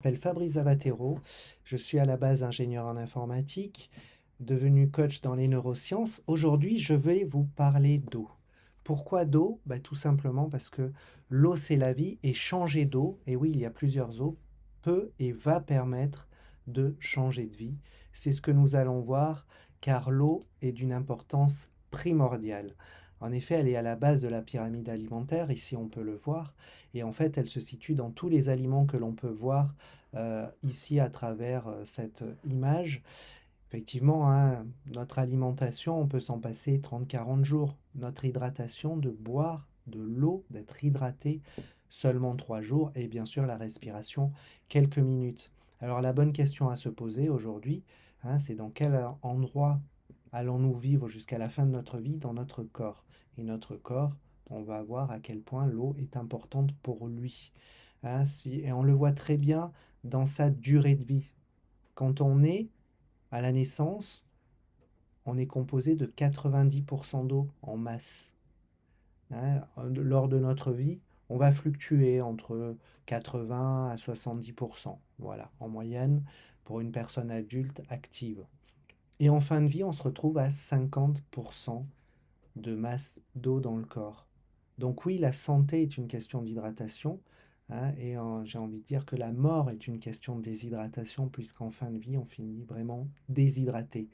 Je m'appelle Fabrice Zavatero, je suis à la base ingénieur en informatique, devenu coach dans les neurosciences. Aujourd'hui, je vais vous parler d'eau. Pourquoi d'eau? Tout simplement parce que l'eau, c'est la vie et changer d'eau, et oui, il y a plusieurs eaux, peut et va permettre de changer de vie. C'est ce que nous allons voir, car l'eau est d'une importance primordiale. En effet, elle est à la base de la pyramide alimentaire, ici on peut le voir, et en fait, elle se situe dans tous les aliments que l'on peut voir ici à travers cette image. Effectivement, hein, notre alimentation, on peut s'en passer 30-40 jours. Notre hydratation, de boire de l'eau, d'être hydraté, seulement 3 jours. Et bien sûr, la respiration, quelques minutes. Alors la bonne question à se poser aujourd'hui, hein, c'est dans quel endroit allons-nous vivre jusqu'à la fin de notre vie dans notre corps? Et notre corps, on va voir à quel point l'eau est importante pour lui. Hein, et on le voit très bien dans sa durée de vie. Quand on est à la naissance, on est composé de 90% d'eau en masse. Hein, lors de notre vie, on va fluctuer entre 80 à 70%, voilà, en moyenne pour une personne adulte active. Et en fin de vie, on se retrouve à 50% de masse d'eau dans le corps. Donc oui, la santé est une question d'hydratation, hein, et j'ai envie de dire que la mort est une question de déshydratation, puisqu'en fin de vie, on finit vraiment déshydraté.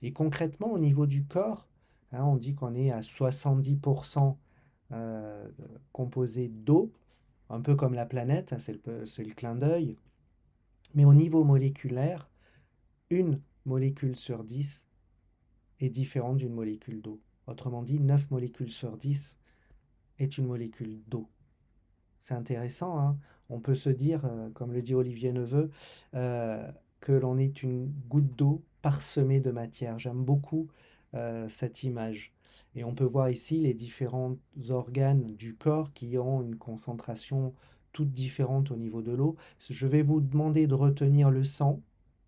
Et concrètement, au niveau du corps, hein, on dit qu'on est à 70% euh, composé d'eau, un peu comme la planète, hein, c'est le clin d'œil. Mais au niveau moléculaire, une molécule sur 10 est différente d'une molécule d'eau. Autrement dit, 9 molécules sur 10 est une molécule d'eau. C'est intéressant, hein. On peut se dire, comme le dit Olivier Neveu, que l'on est une goutte d'eau parsemée de matière. J'aime beaucoup cette image. Et on peut voir ici les différents organes du corps qui ont une concentration toute différente au niveau de l'eau. Je vais vous demander de retenir le sang,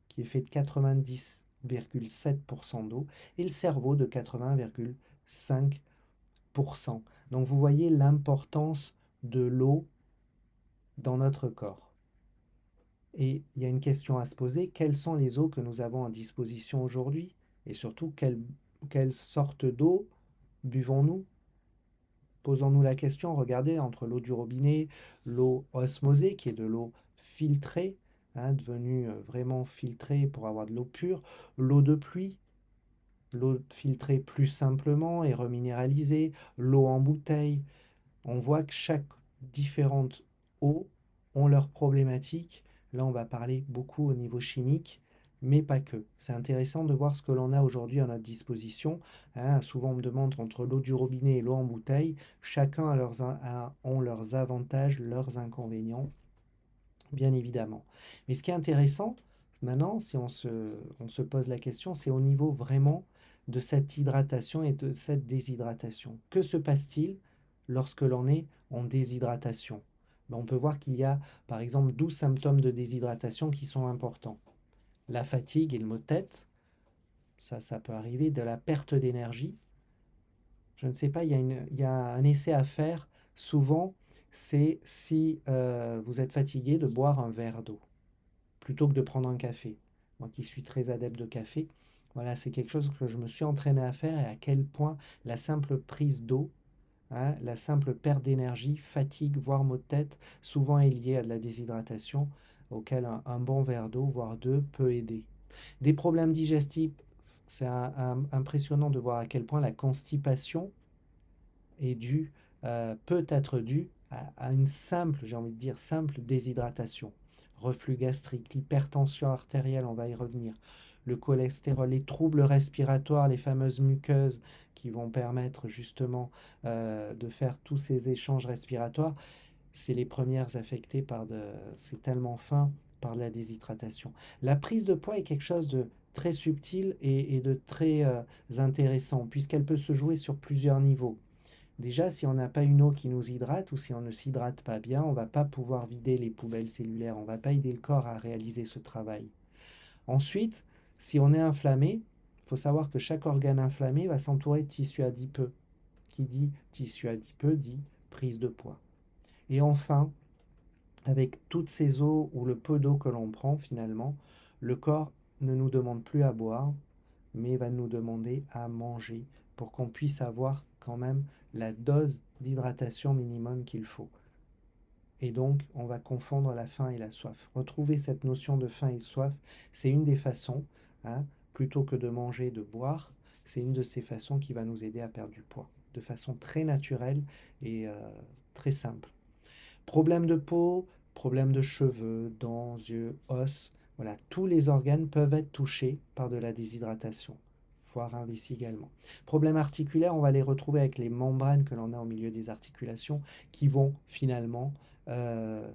qui est fait de 90,7% d'eau, et le cerveau de 80,5%. Donc vous voyez l'importance de l'eau dans notre corps. Et il y a une question à se poser, quelles sont les eaux que nous avons à disposition aujourd'hui? Et surtout, quelle sorte d'eau buvons-nous? Posons-nous la question, regardez, entre l'eau du robinet, l'eau osmosée, qui est de l'eau filtrée, hein, devenue vraiment filtrée pour avoir de l'eau pure, l'eau de pluie, l'eau filtrée plus simplement et reminéralisée, l'eau en bouteille. On voit que chaque différente eau ont leurs problématiques. Là, on va parler beaucoup au niveau chimique, mais pas que. C'est intéressant de voir ce que l'on a aujourd'hui à notre disposition. Hein, souvent, on me demande entre l'eau du robinet et l'eau en bouteille, chacun ont leurs avantages, leurs inconvénients, bien évidemment. Mais ce qui est intéressant, maintenant, si on se pose la question, c'est au niveau vraiment de cette hydratation et de cette déshydratation. Que se passe-t-il lorsque l'on est en déshydratation? On peut voir qu'il y a, par exemple, 12 symptômes de déshydratation qui sont importants. La fatigue et le maux de tête, ça peut arriver, de la perte d'énergie. Je ne sais pas, il y a un essai à faire. Souvent, c'est si vous êtes fatigué de boire un verre d'eau plutôt que de prendre un café. Moi qui suis très adepte de café, voilà, c'est quelque chose que je me suis entraîné à faire et à quel point la simple prise d'eau, hein, la simple perte d'énergie, fatigue, voire maux de tête, souvent est liée à de la déshydratation, auquel un bon verre d'eau, voire deux, peut aider. Des problèmes digestifs, c'est impressionnant de voir à quel point la constipation est due, peut être due à une simple, j'ai envie de dire simple déshydratation. Reflux gastrique, l'hypertension artérielle, on va y revenir, le cholestérol, les troubles respiratoires, les fameuses muqueuses qui vont permettre justement de faire tous ces échanges respiratoires, c'est les premières affectées c'est tellement fin, par la déshydratation. La prise de poids est quelque chose de très subtil et de très intéressant, puisqu'elle peut se jouer sur plusieurs niveaux. Déjà, si on n'a pas une eau qui nous hydrate ou si on ne s'hydrate pas bien, on ne va pas pouvoir vider les poubelles cellulaires, on ne va pas aider le corps à réaliser ce travail. Ensuite, si on est inflammé, il faut savoir que chaque organe inflammé va s'entourer de tissu adipeux. Qui dit tissu adipeux dit prise de poids. Et enfin, avec toutes ces eaux ou le peu d'eau que l'on prend finalement, le corps ne nous demande plus à boire, mais va nous demander à manger pour qu'on puisse avoir quand même la dose d'hydratation minimum qu'il faut. Et donc, on va confondre la faim et la soif. Retrouver cette notion de faim et de soif, c'est une des façons, hein, plutôt que de manger, de boire, c'est une de ces façons qui va nous aider à perdre du poids, de façon très naturelle et très simple. Problème de peau, problème de cheveux, dents, yeux, os, voilà, tous les organes peuvent être touchés par de la déshydratation, voire un vessie également. Problème articulaire, on va les retrouver avec les membranes que l'on a au milieu des articulations qui vont finalement, euh,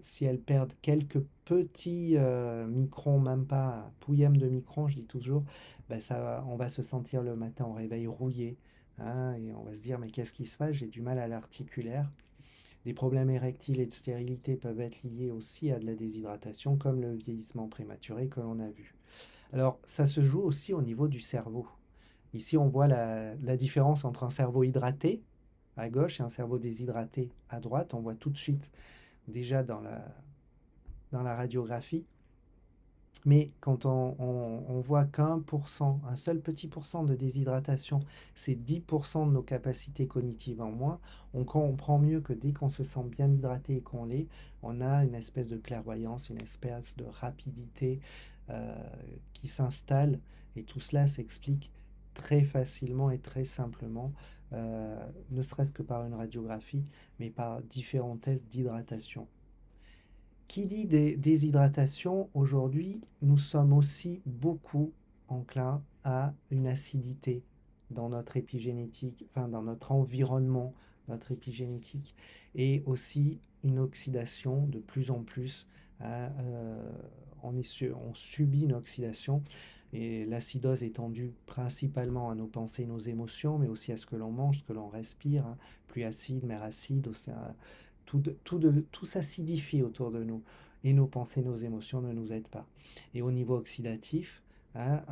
si elles perdent quelques petits microns, même pas un pouillème de microns, je dis toujours, ben ça, on va se sentir le matin au réveil rouillé, hein, et on va se dire mais qu'est-ce qui se passe? J'ai du mal à l'articulaire. Des problèmes érectiles et de stérilité peuvent être liés aussi à de la déshydratation, comme le vieillissement prématuré que l'on a vu. Alors, ça se joue aussi au niveau du cerveau. Ici, on voit la différence entre un cerveau hydraté à gauche et un cerveau déshydraté à droite. On voit tout de suite déjà dans la radiographie. Mais quand on voit qu'un pour cent, un seul petit pourcent de déshydratation, c'est 10% de nos capacités cognitives en moins, on comprend mieux que dès qu'on se sent bien hydraté et qu'on l'est, on a une espèce de clairvoyance, une espèce de rapidité euh, qui s'installe. Et tout cela s'explique très facilement et très simplement, ne serait-ce que par une radiographie, mais par différents tests d'hydratation. Qui dit déshydratation, aujourd'hui, nous sommes aussi beaucoup enclins à une acidité dans notre épigénétique, enfin dans notre environnement, notre épigénétique, et aussi une oxydation de plus en plus. Hein, on subit une oxydation, et l'acidose est due principalement à nos pensées, nos émotions, mais aussi à ce que l'on mange, ce que l'on respire. Hein, pluie acide, mer acide, tout s'acidifie autour de nous. Et nos pensées, nos émotions ne nous aident pas. Et au niveau oxydatif, hein,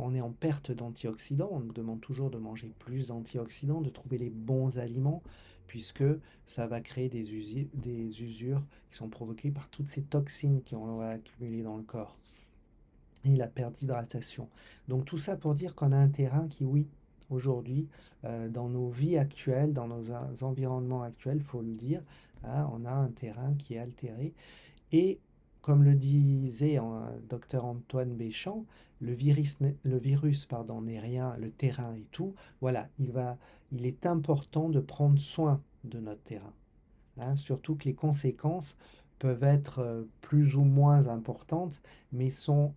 on est en perte d'antioxydants. On nous demande toujours de manger plus d'antioxydants, de trouver les bons aliments, puisque ça va créer des usures qui sont provoquées par toutes ces toxines qui ont accumulées dans le corps. Et la perte d'hydratation. Donc tout ça pour dire qu'on a un terrain qui, oui, aujourd'hui, dans nos vies actuelles, dans nos environnements actuels, il faut le dire, hein, on a un terrain qui est altéré. Et comme le disait docteur Antoine Béchamp, le virus pardon, n'est rien, le terrain est tout. Voilà, il est important de prendre soin de notre terrain. Hein, surtout que les conséquences peuvent être plus ou moins importantes, mais sont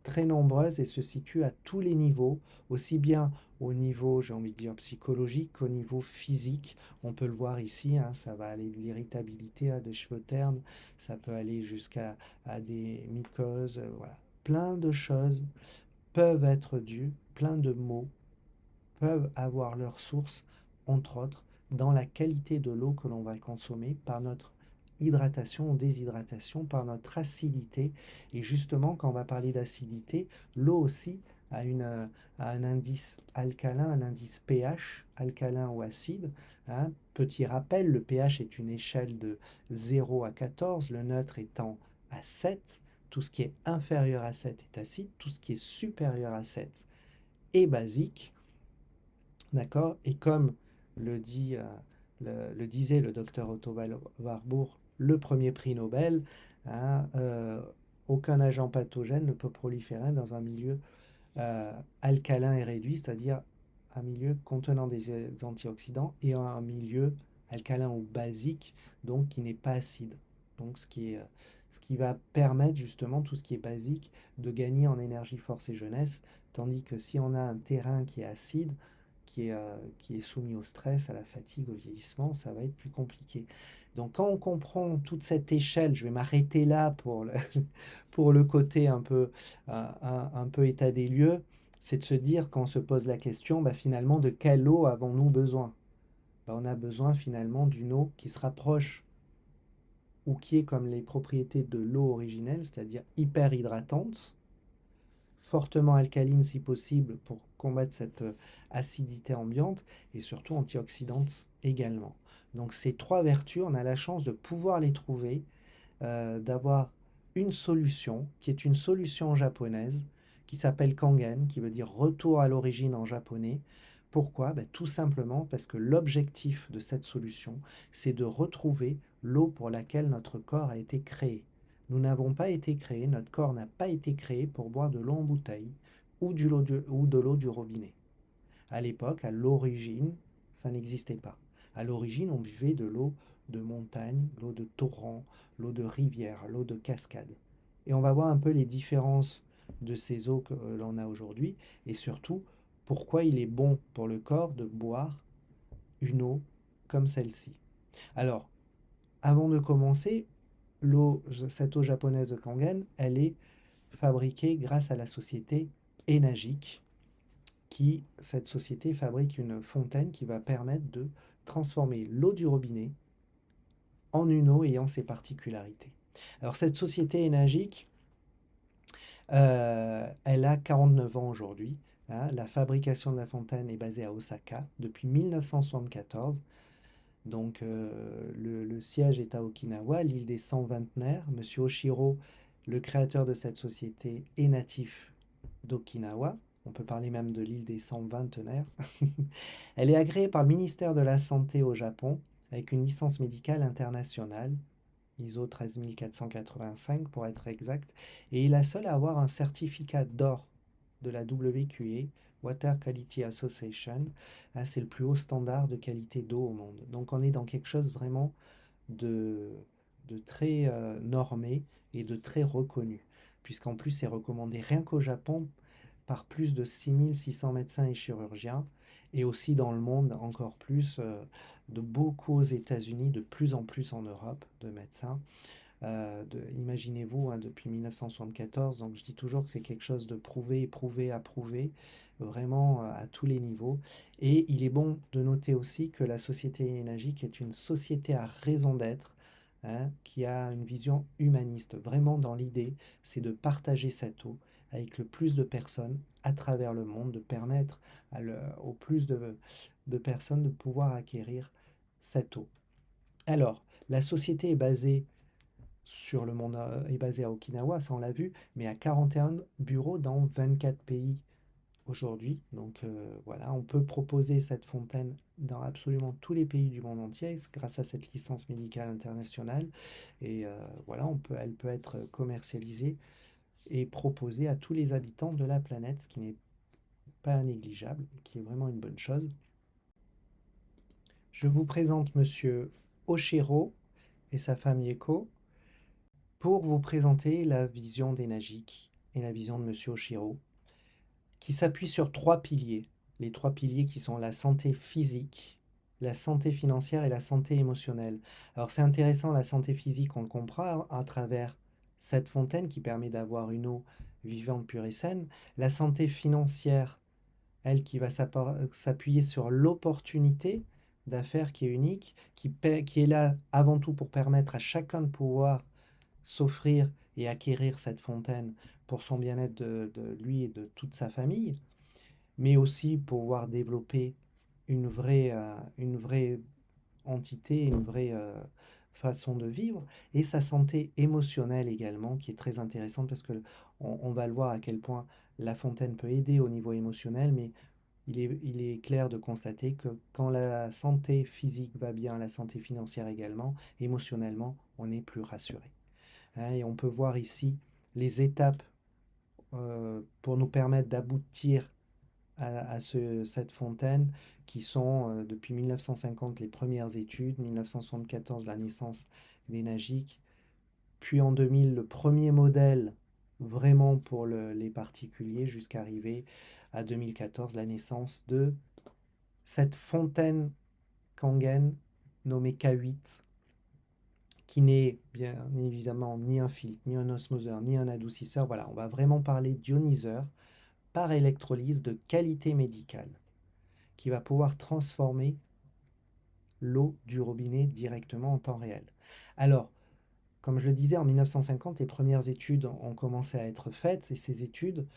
très nombreuses et se situent à tous les niveaux, aussi bien au niveau, j'ai envie de dire, psychologique qu'au niveau physique. On peut le voir ici, hein, ça va aller de l'irritabilité à des cheveux ternes, ça peut aller jusqu'à des mycoses, voilà. Plein de choses peuvent être dues, plein de maux peuvent avoir leur source, entre autres, dans la qualité de l'eau que l'on va consommer par notre hydratation ou déshydratation, par notre acidité. Et justement, quand on va parler d'acidité, l'eau aussi a un indice alcalin, un indice pH, alcalin ou acide. Hein. Petit rappel, le pH est une échelle de 0 à 14, le neutre étant à 7. Tout ce qui est inférieur à 7 est acide, tout ce qui est supérieur à 7 est basique. D'accord? Et comme le, dit, le disait le docteur Otto Warburg, le premier prix Nobel, hein, aucun agent pathogène ne peut proliférer dans un milieu alcalin et réduit, c'est-à-dire un milieu contenant des antioxydants et un milieu alcalin ou basique, donc qui n'est pas acide. Donc ce qui va permettre justement tout ce qui est basique de gagner en énergie, force et jeunesse, tandis que si on a un terrain qui est acide, qui est soumis au stress, à la fatigue, au vieillissement, ça va être plus compliqué. Donc quand on comprend toute cette échelle, je vais m'arrêter là pour pour le côté un peu état des lieux, c'est de se dire quand on se pose la question, bah, finalement, de quelle eau avons-nous besoin? Bah, on a besoin finalement d'une eau qui se rapproche ou qui est comme les propriétés de l'eau originelle, c'est-à-dire hyper hydratante, fortement alcaline si possible pour combattre cette acidité ambiante et surtout antioxydante également. Donc ces trois vertus, on a la chance de pouvoir les trouver d'avoir une solution qui est une solution japonaise qui s'appelle Kangen, qui veut dire retour à l'origine en japonais. Pourquoi? Ben, tout simplement parce que l'objectif de cette solution, c'est de retrouver l'eau pour laquelle notre corps a été créé. Nous n'avons pas été créés, notre corps n'a pas été créé pour boire de l'eau en bouteille ou de l'eau du robinet. À l'époque, à l'origine, ça n'existait pas. À l'origine, on buvait de l'eau de montagne, l'eau de torrent, l'eau de rivière, l'eau de cascade. Et on va voir un peu les différences de ces eaux que l'on a aujourd'hui et surtout pourquoi il est bon pour le corps de boire une eau comme celle-ci. Alors, avant de commencer, cette eau japonaise de Kangen, elle est fabriquée grâce à la société Enagic, cette société fabrique une fontaine qui va permettre de transformer l'eau du robinet en une eau ayant ses particularités. Alors cette société énergique, elle a 49 ans aujourd'hui. Hein. La fabrication de la fontaine est basée à Osaka depuis 1974. Donc le siège est à Okinawa, l'île des 100 vingtenaires. Monsieur Oshiro, le créateur de cette société, est natif d'Okinawa. On peut parler même de l'île des 100 vingtenaires. Elle est agréée par le ministère de la Santé au Japon avec une licence médicale internationale, ISO 13485 pour être exact, et est la seule à avoir un certificat d'or de la WQA, Water Quality Association. C'est le plus haut standard de qualité d'eau au monde. Donc on est dans quelque chose vraiment de, de très normé et de très reconnu, puisqu'en plus c'est recommandé rien qu'au Japon par plus de 6600 médecins et chirurgiens, et aussi dans le monde encore plus, de beaucoup aux États-Unis, de plus en plus en Europe, de médecins. Imaginez-vous, hein, depuis 1974, donc je dis toujours que c'est quelque chose de prouvé, éprouvé, approuvé, vraiment à tous les niveaux. Et il est bon de noter aussi que la société énergique est une société à raison d'être, hein, qui a une vision humaniste. Vraiment, dans l'idée, c'est de partager cette eau avec le plus de personnes à travers le monde, de permettre au plus de personnes de pouvoir acquérir cette eau. Alors, la société est basée à Okinawa, ça on l'a vu, mais à 41 bureaux dans 24 pays aujourd'hui. Donc voilà, on peut proposer cette fontaine dans absolument tous les pays du monde entier grâce à cette licence médicale internationale. Et voilà, elle peut être commercialisée et proposée à tous les habitants de la planète, ce qui n'est pas négligeable, qui est vraiment une bonne chose. Je vous présente Monsieur Oshiro et sa femme Yeko pour vous présenter la vision d'Enagic et la vision de Monsieur Oshiro, qui s'appuie sur trois piliers. Les trois piliers qui sont la santé physique, la santé financière et la santé émotionnelle. Alors c'est intéressant, la santé physique, on le comprend à travers cette fontaine qui permet d'avoir une eau vivante, pure et saine. La santé financière, elle qui va s'appuyer sur l'opportunité d'affaires qui est unique, qui est là avant tout pour permettre à chacun de pouvoir s'offrir et acquérir cette fontaine pour son bien-être de lui et de toute sa famille, mais aussi pouvoir développer une vraie entité, une vraie façon de vivre, et sa santé émotionnelle également, qui est très intéressante parce que on va le voir à quel point la fontaine peut aider au niveau émotionnel, mais il est clair de constater que quand la santé physique va bien, la santé financière également, émotionnellement, on est plus rassuré. Hein, et on peut voir ici les étapes pour nous permettre d'aboutir cette fontaine, qui sont depuis 1950 les premières études, 1974 la naissance des Nagiques, puis en 2000 le premier modèle vraiment pour les particuliers, jusqu'à arriver à 2014 la naissance de cette fontaine Kangen nommée K8, qui n'est bien évidemment ni un filtre, ni un osmoseur, ni un adoucisseur. Voilà, on va vraiment parler d'ioniseur par électrolyse de qualité médicale, qui va pouvoir transformer l'eau du robinet directement en temps réel. Alors, comme je le disais, en 1950, les premières études ont commencé à être faites, et ces études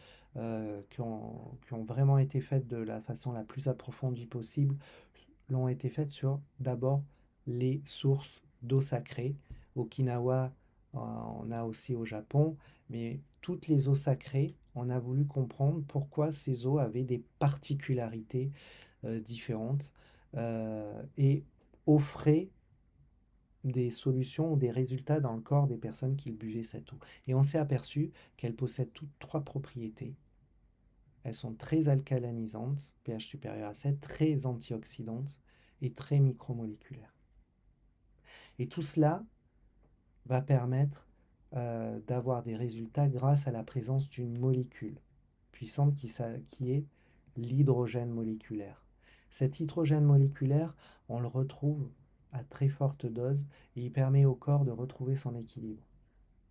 qui ont vraiment été faites de la façon la plus approfondie possible, l'ont été faites sur d'abord les sources d'eau sacrée. Okinawa on a aussi au Japon, mais toutes les eaux sacrées, on a voulu comprendre pourquoi ces eaux avaient des particularités différentes et offraient des solutions ou des résultats dans le corps des personnes qui buvaient cette eau. Et on s'est aperçu qu'elles possèdent toutes trois propriétés. Elles sont très alcalinisantes, pH supérieur à 7, très antioxydantes et très micromoléculaires. Et tout cela va permettre d'avoir des résultats grâce à la présence d'une molécule puissante qui est l'hydrogène moléculaire. Cet hydrogène moléculaire, on le retrouve à très forte dose et il permet au corps de retrouver son équilibre.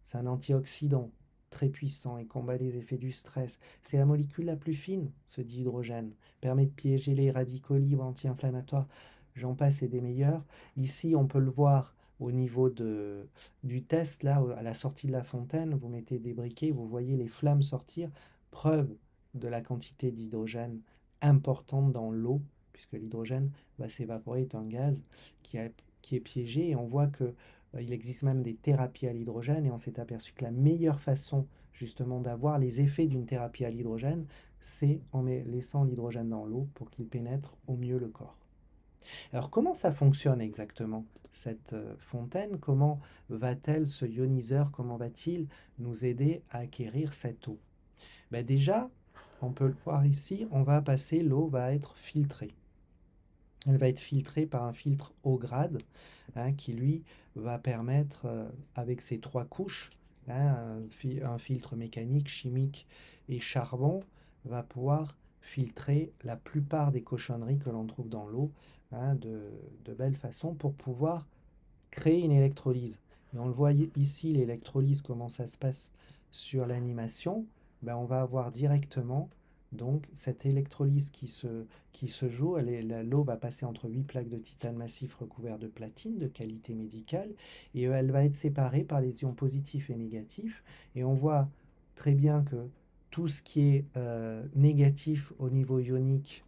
C'est un antioxydant très puissant et combat les effets du stress. C'est la molécule la plus fine, ce dihydrogène. Permet de piéger les radicaux libres anti-inflammatoires. J'en passe et des meilleurs. Ici, on peut le voir au niveau du test, là, à la sortie de la fontaine. Vous mettez des briquets, vous voyez les flammes sortir. Preuve de la quantité d'hydrogène importante dans l'eau, puisque l'hydrogène va s'évaporer, est un gaz qui est piégé. Et on voit que il existe même des thérapies à l'hydrogène et on s'est aperçu que la meilleure façon justement d'avoir les effets d'une thérapie à l'hydrogène, c'est en laissant l'hydrogène dans l'eau pour qu'il pénètre au mieux le corps. Alors comment ça fonctionne exactement cette fontaine? Comment va-t-elle, ce ioniseur, comment va-t-il nous aider à acquérir cette eau? Ben déjà, on peut le voir ici, l'eau va être filtrée. Elle va être filtrée par un filtre haut grade qui lui va permettre, avec ses trois couches, un filtre mécanique, chimique et charbon, va pouvoir filtrer la plupart des cochonneries que l'on trouve dans l'eau de belle façon pour pouvoir créer une électrolyse. Et on le voit ici, l'électrolyse, comment ça se passe sur l'animation. Ben, on va avoir directement donc cette électrolyse qui se joue. L'eau va passer entre 8 plaques de titane massif recouvertes de platine de qualité médicale et elle va être séparée par les ions positifs et négatifs. Et on voit très bien que tout ce qui est négatif au niveau ionique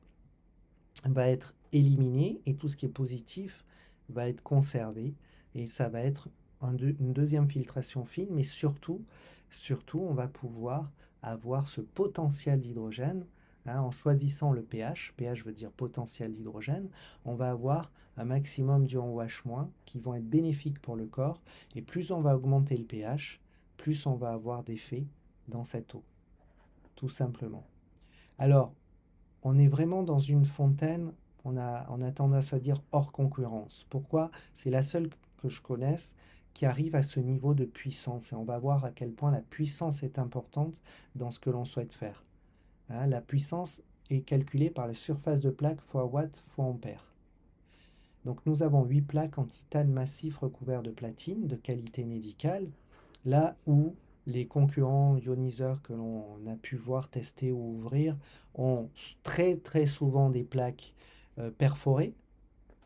va être éliminé et tout ce qui est positif va être conservé. Et ça va être une deuxième filtration fine, mais surtout, on va pouvoir avoir ce potentiel d'hydrogène. En choisissant le pH, pH veut dire potentiel d'hydrogène, on va avoir un maximum d'ions OH- qui vont être bénéfiques pour le corps. Et plus on va augmenter le pH, plus on va avoir d'effets dans cette eau, tout simplement. Alors, on est vraiment dans une fontaine, on a tendance à dire hors concurrence. Pourquoi? C'est la seule que je connaisse qui arrive à ce niveau de puissance. Et on va voir à quel point la puissance est importante dans ce que l'on souhaite faire. La puissance est calculée par la surface de plaque fois watt fois ampère. Donc nous avons 8 plaques en titane massif recouvertes de platine de qualité médicale, là où les concurrents ioniseurs que l'on a pu voir, tester ou ouvrir ont très très souvent des plaques perforées.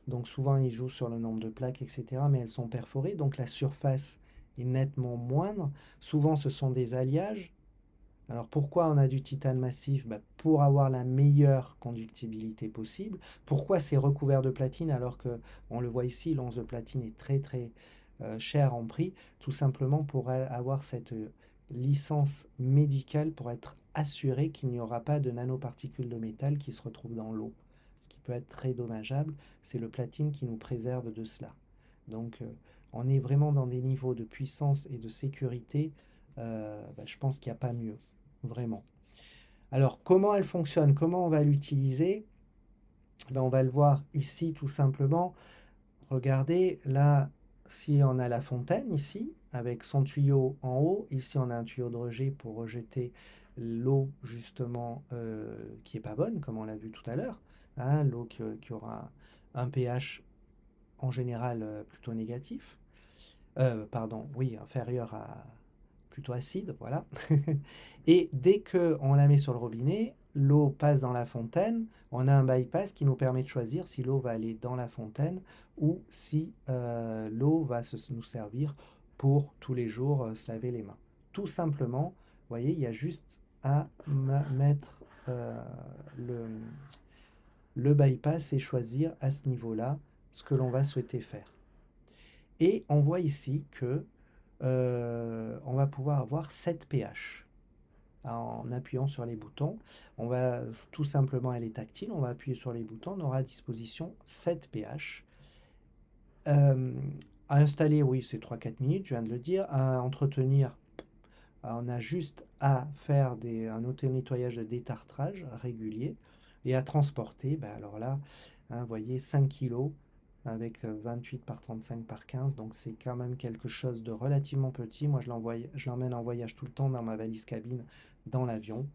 Donc souvent ils jouent sur le nombre de plaques, etc. Mais elles sont perforées, donc la surface est nettement moindre. Souvent ce sont des alliages. Alors pourquoi on a du titane massif? Pour avoir la meilleure conductibilité possible. Pourquoi c'est recouvert de platine alors que, on le voit ici, l'once de platine est très très cher en prix? Tout simplement pour avoir cette licence médicale pour être assuré qu'il n'y aura pas de nanoparticules de métal qui se retrouvent dans l'eau. Ce qui peut être très dommageable, c'est le platine qui nous préserve de cela. Donc on est vraiment dans des niveaux de puissance et de sécurité, je pense qu'il n'y a pas mieux. Vraiment. Alors, comment elle fonctionne? Comment on va l'utiliser? On va le voir ici tout simplement. Regardez, là, si on a la fontaine ici, avec son tuyau en haut, ici on a un tuyau de rejet pour rejeter l'eau justement qui n'est pas bonne, comme on l'a vu tout à l'heure. L'eau qui aura un pH en général plutôt négatif. Pardon, oui, inférieur à, plutôt acide, voilà. Et dès qu'on la met sur le robinet, l'eau passe dans la fontaine. On a un bypass qui nous permet de choisir si l'eau va aller dans la fontaine ou si l'eau va nous servir pour tous les jours se laver les mains. Tout simplement, vous voyez, il y a juste à mettre le bypass et choisir à ce niveau-là ce que l'on va souhaiter faire. Et on voit ici que on va pouvoir avoir 7 pH. En appuyant sur les boutons, on va tout simplement, elle est tactile, on va appuyer sur les boutons, on aura à disposition 7 pH. À installer, oui, c'est 3-4 minutes, je viens de le dire. À entretenir, on a juste à faire un auto-nettoyage de détartrage régulier. Et à transporter, ben alors là, hein, vous voyez, 5 kg avec 28 par 35 par 15, donc c'est quand même quelque chose de relativement petit. Moi, je l'emmène en voyage tout le temps dans ma valise cabine, dans l'avion.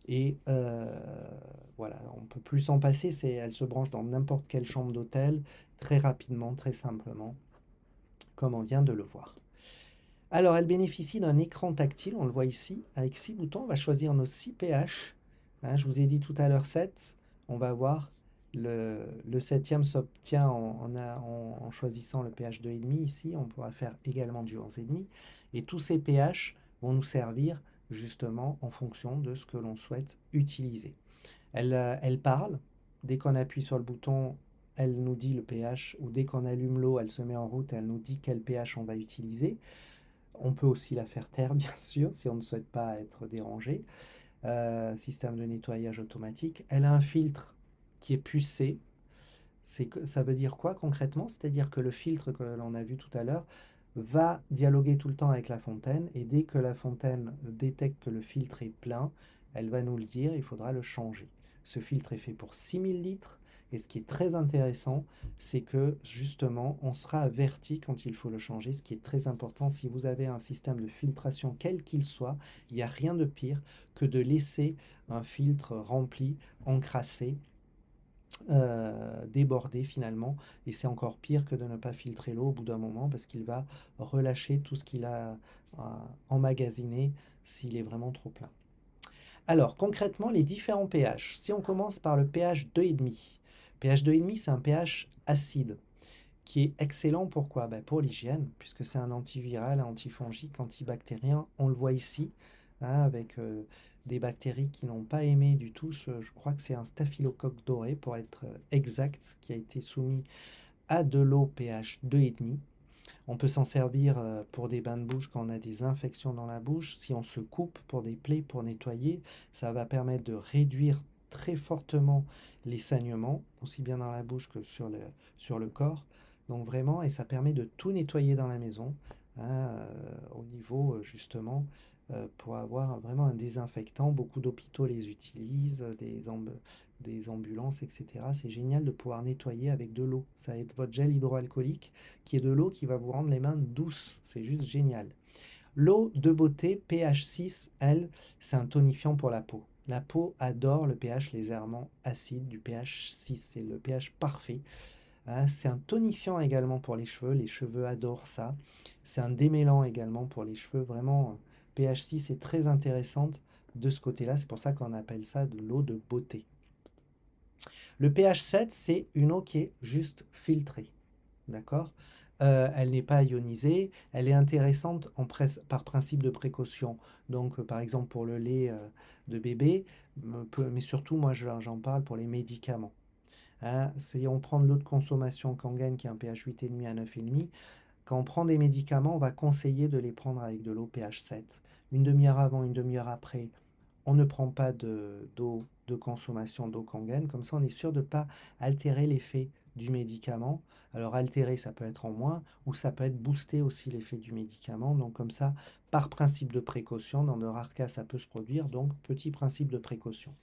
Et voilà, on peut plus s'en passer, elle se branche dans n'importe quelle chambre d'hôtel, très rapidement, très simplement, comme on vient de le voir. Alors, elle bénéficie d'un écran tactile, on le voit ici, avec 6 boutons. On va choisir nos 6 pH. Hein, je vous ai dit tout à l'heure 7. On va voir le septième s'obtient en choisissant le pH 2,5 ici. On pourra faire également du 11,5. Et tous ces pH vont nous servir justement en fonction de ce que l'on souhaite utiliser. Elle parle. Dès qu'on appuie sur le bouton, elle nous dit le pH, ou dès qu'on allume l'eau, elle se met en route et elle nous dit quel pH on va utiliser. On peut aussi la faire taire, bien sûr, si on ne souhaite pas être dérangé. Système de nettoyage automatique. Elle a un filtre qui est pucé. Ça veut dire quoi concrètement? C'est-à-dire que le filtre que l'on a vu tout à l'heure va dialoguer tout le temps avec la fontaine et dès que la fontaine détecte que le filtre est plein, elle va nous le dire, il faudra le changer. Ce filtre est fait pour 6000 litres et ce qui est très intéressant, c'est que justement, on sera averti quand il faut le changer, ce qui est très important. Si vous avez un système de filtration quel qu'il soit, il n'y a rien de pire que de laisser un filtre rempli, encrassé, déborder finalement, et c'est encore pire que de ne pas filtrer l'eau au bout d'un moment parce qu'il va relâcher tout ce qu'il a emmagasiné s'il est vraiment trop plein. Alors concrètement, les différents pH. Si on commence par le pH 2,5, pH 2,5 c'est un pH acide qui est excellent. Pourquoi? Ben pour l'hygiène, puisque c'est un antiviral, antifongique, antibactérien. On le voit ici, hein, avec des bactéries qui n'ont pas aimé du tout. Je crois que c'est un staphylocoque doré, pour être exact, qui a été soumis à de l'eau pH 2,5. On peut s'en servir pour des bains de bouche quand on a des infections dans la bouche. Si on se coupe pour des plaies, pour nettoyer, ça va permettre de réduire très fortement les saignements, aussi bien dans la bouche que sur le corps. Donc vraiment, et ça permet de tout nettoyer dans la maison, hein, au niveau justement, pour avoir vraiment un désinfectant. Beaucoup d'hôpitaux les utilisent, des ambulances, etc. C'est génial de pouvoir nettoyer avec de l'eau. Ça aide votre gel hydroalcoolique qui est de l'eau qui va vous rendre les mains douces. C'est juste génial. L'eau de beauté pH 6, elle, c'est un tonifiant pour la peau. La peau adore le pH légèrement acide du pH 6. C'est le pH parfait. Hein, c'est un tonifiant également pour les cheveux. Les cheveux adorent ça. C'est un démêlant également pour les cheveux. Vraiment, pH 6 est très intéressante de ce côté-là. C'est pour ça qu'on appelle ça de l'eau de beauté. Le pH 7, c'est une eau qui est juste filtrée. D'accord? Elle n'est pas ionisée, elle est intéressante par principe de précaution. Donc, par exemple, pour le lait de bébé, mais surtout, moi, j'en parle pour les médicaments. Hein, si on prend de l'eau de consommation Kangen qui a un pH 8,5 à 9,5, quand on prend des médicaments, on va conseiller de les prendre avec de l'eau pH 7. Une demi-heure avant, une demi-heure après, on ne prend pas d'eau de consommation d'eau Kangen. Comme ça, on est sûr de ne pas altérer l'effet du médicament. Alors altérer, ça peut être en moins, ou ça peut être booster aussi l'effet du médicament. Donc comme ça, par principe de précaution, dans de rares cas, ça peut se produire. Donc petit principe de précaution.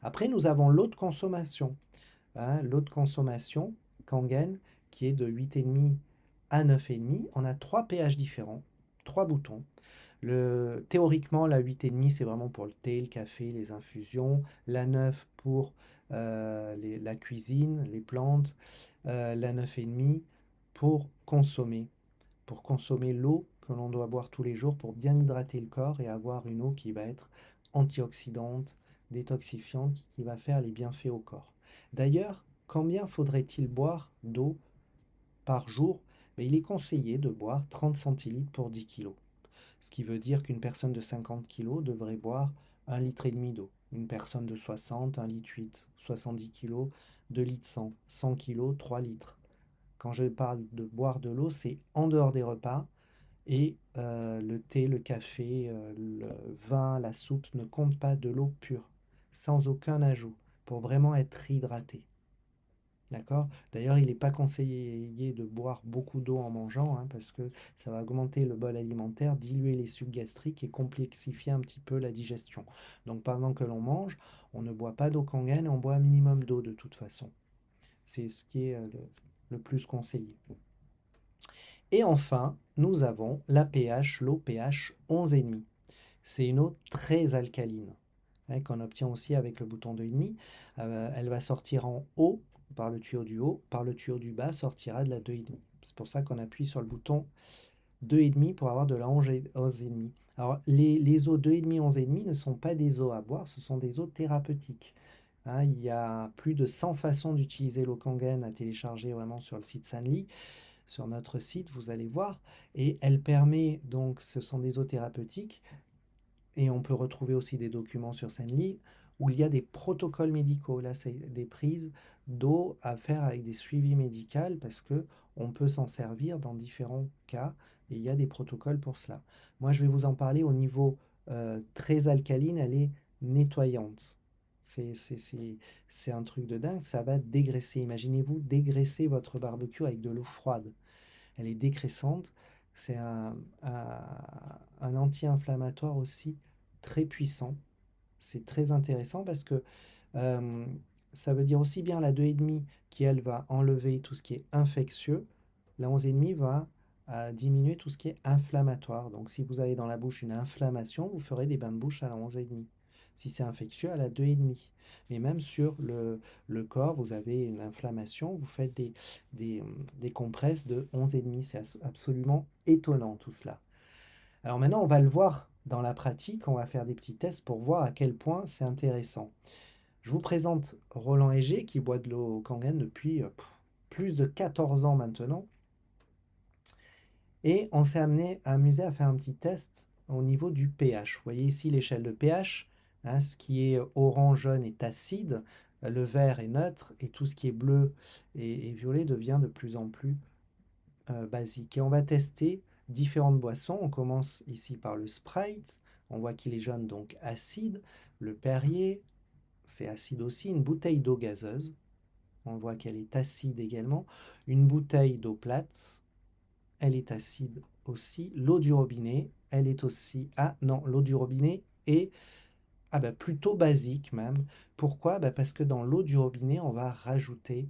Après, nous avons l'eau de consommation. Hein, l'eau de consommation Kangen, qui est de 8,5 à 9,5. On a 3 pH différents, 3 boutons. Théoriquement, la 8,5, c'est vraiment pour le thé, le café, les infusions. La 9 pour la cuisine, les plantes. La 9,5 pour consommer l'eau que l'on doit boire tous les jours pour bien hydrater le corps et avoir une eau qui va être antioxydante, détoxifiante, qui va faire les bienfaits au corps. D'ailleurs, combien faudrait-il boire d'eau par jour? Mais il est conseillé de boire 30 centilitres pour 10 kg. Ce qui veut dire qu'une personne de 50 kg devrait boire 1,5 litre d'eau. Une personne de 60, 1,8 litre. 70 kg, 2 litres 100. 100 kg, 3 litres. Quand je parle de boire de l'eau, c'est en dehors des repas. Et le thé, le café, le vin, la soupe ne comptent pas de l'eau pure, sans aucun ajout, pour vraiment être hydraté. D'accord? D'ailleurs, il n'est pas conseillé de boire beaucoup d'eau en mangeant, hein, parce que ça va augmenter le bol alimentaire, diluer les sucs gastriques et complexifier un petit peu la digestion. Donc pendant que l'on mange, on ne boit pas d'eau Kangen et on boit un minimum d'eau de toute façon. C'est ce qui est le plus conseillé. Et enfin, nous avons la pH, l'eau pH 11,5. C'est une eau très alcaline, hein, qu'on obtient aussi avec le bouton 2,5. Elle va sortir en haut par le tuyau du haut, par le tuyau du bas sortira de la 2,5. C'est pour ça qu'on appuie sur le bouton 2,5 pour avoir de la 11,5. Alors les eaux 2,5, 11,5 ne sont pas des eaux à boire, ce sont des eaux thérapeutiques. Hein, il y a plus de 100 façons d'utiliser l'eau Kangen à télécharger vraiment sur le site Sanli. Sur notre site, vous allez voir. Et elle permet, donc, ce sont des eaux thérapeutiques. Et on peut retrouver aussi des documents sur Senli où il y a des protocoles médicaux. Là, c'est des prises d'eau à faire avec des suivis médicaux parce que on peut s'en servir dans différents cas et il y a des protocoles pour cela. Moi, je vais vous en parler au niveau très alcaline, elle est nettoyante. C'est, c'est, c'est, c'est un truc de dingue, ça va dégraisser. Imaginez-vous dégraisser votre barbecue avec de l'eau froide. Elle est dégraissante. C'est un anti-inflammatoire aussi très puissant. C'est très intéressant parce que euh, ça veut dire aussi bien la 2,5 qui, elle, va enlever tout ce qui est infectieux. La 11,5 va diminuer tout ce qui est inflammatoire. Donc, si vous avez dans la bouche une inflammation, vous ferez des bains de bouche à la 11,5. Si c'est infectieux, à la 2,5. Mais même sur le corps, vous avez une inflammation, vous faites des compresses de 11,5. C'est absolument étonnant tout cela. Alors maintenant, on va le voir dans la pratique. On va faire des petits tests pour voir à quel point c'est intéressant. Je vous présente Roland Heger qui boit de l'eau Kangen depuis plus de 14 ans maintenant. Et on s'est amusé à faire un petit test au niveau du pH. Vous voyez ici l'échelle de pH. Hein, ce qui est orange, jaune est acide, le vert est neutre et tout ce qui est bleu et violet devient de plus en plus basique. Et on va tester différentes boissons. On commence ici par le Sprite. On voit qu'il est jaune, donc acide. Le Perrier, c'est acide aussi. Une bouteille d'eau gazeuse. On voit qu'elle est acide également. Une bouteille d'eau plate, elle est acide aussi. L'eau du robinet, elle est aussi... Ah non, l'eau du robinet est plutôt basique même. Pourquoi? Parce que dans l'eau du robinet, on va rajouter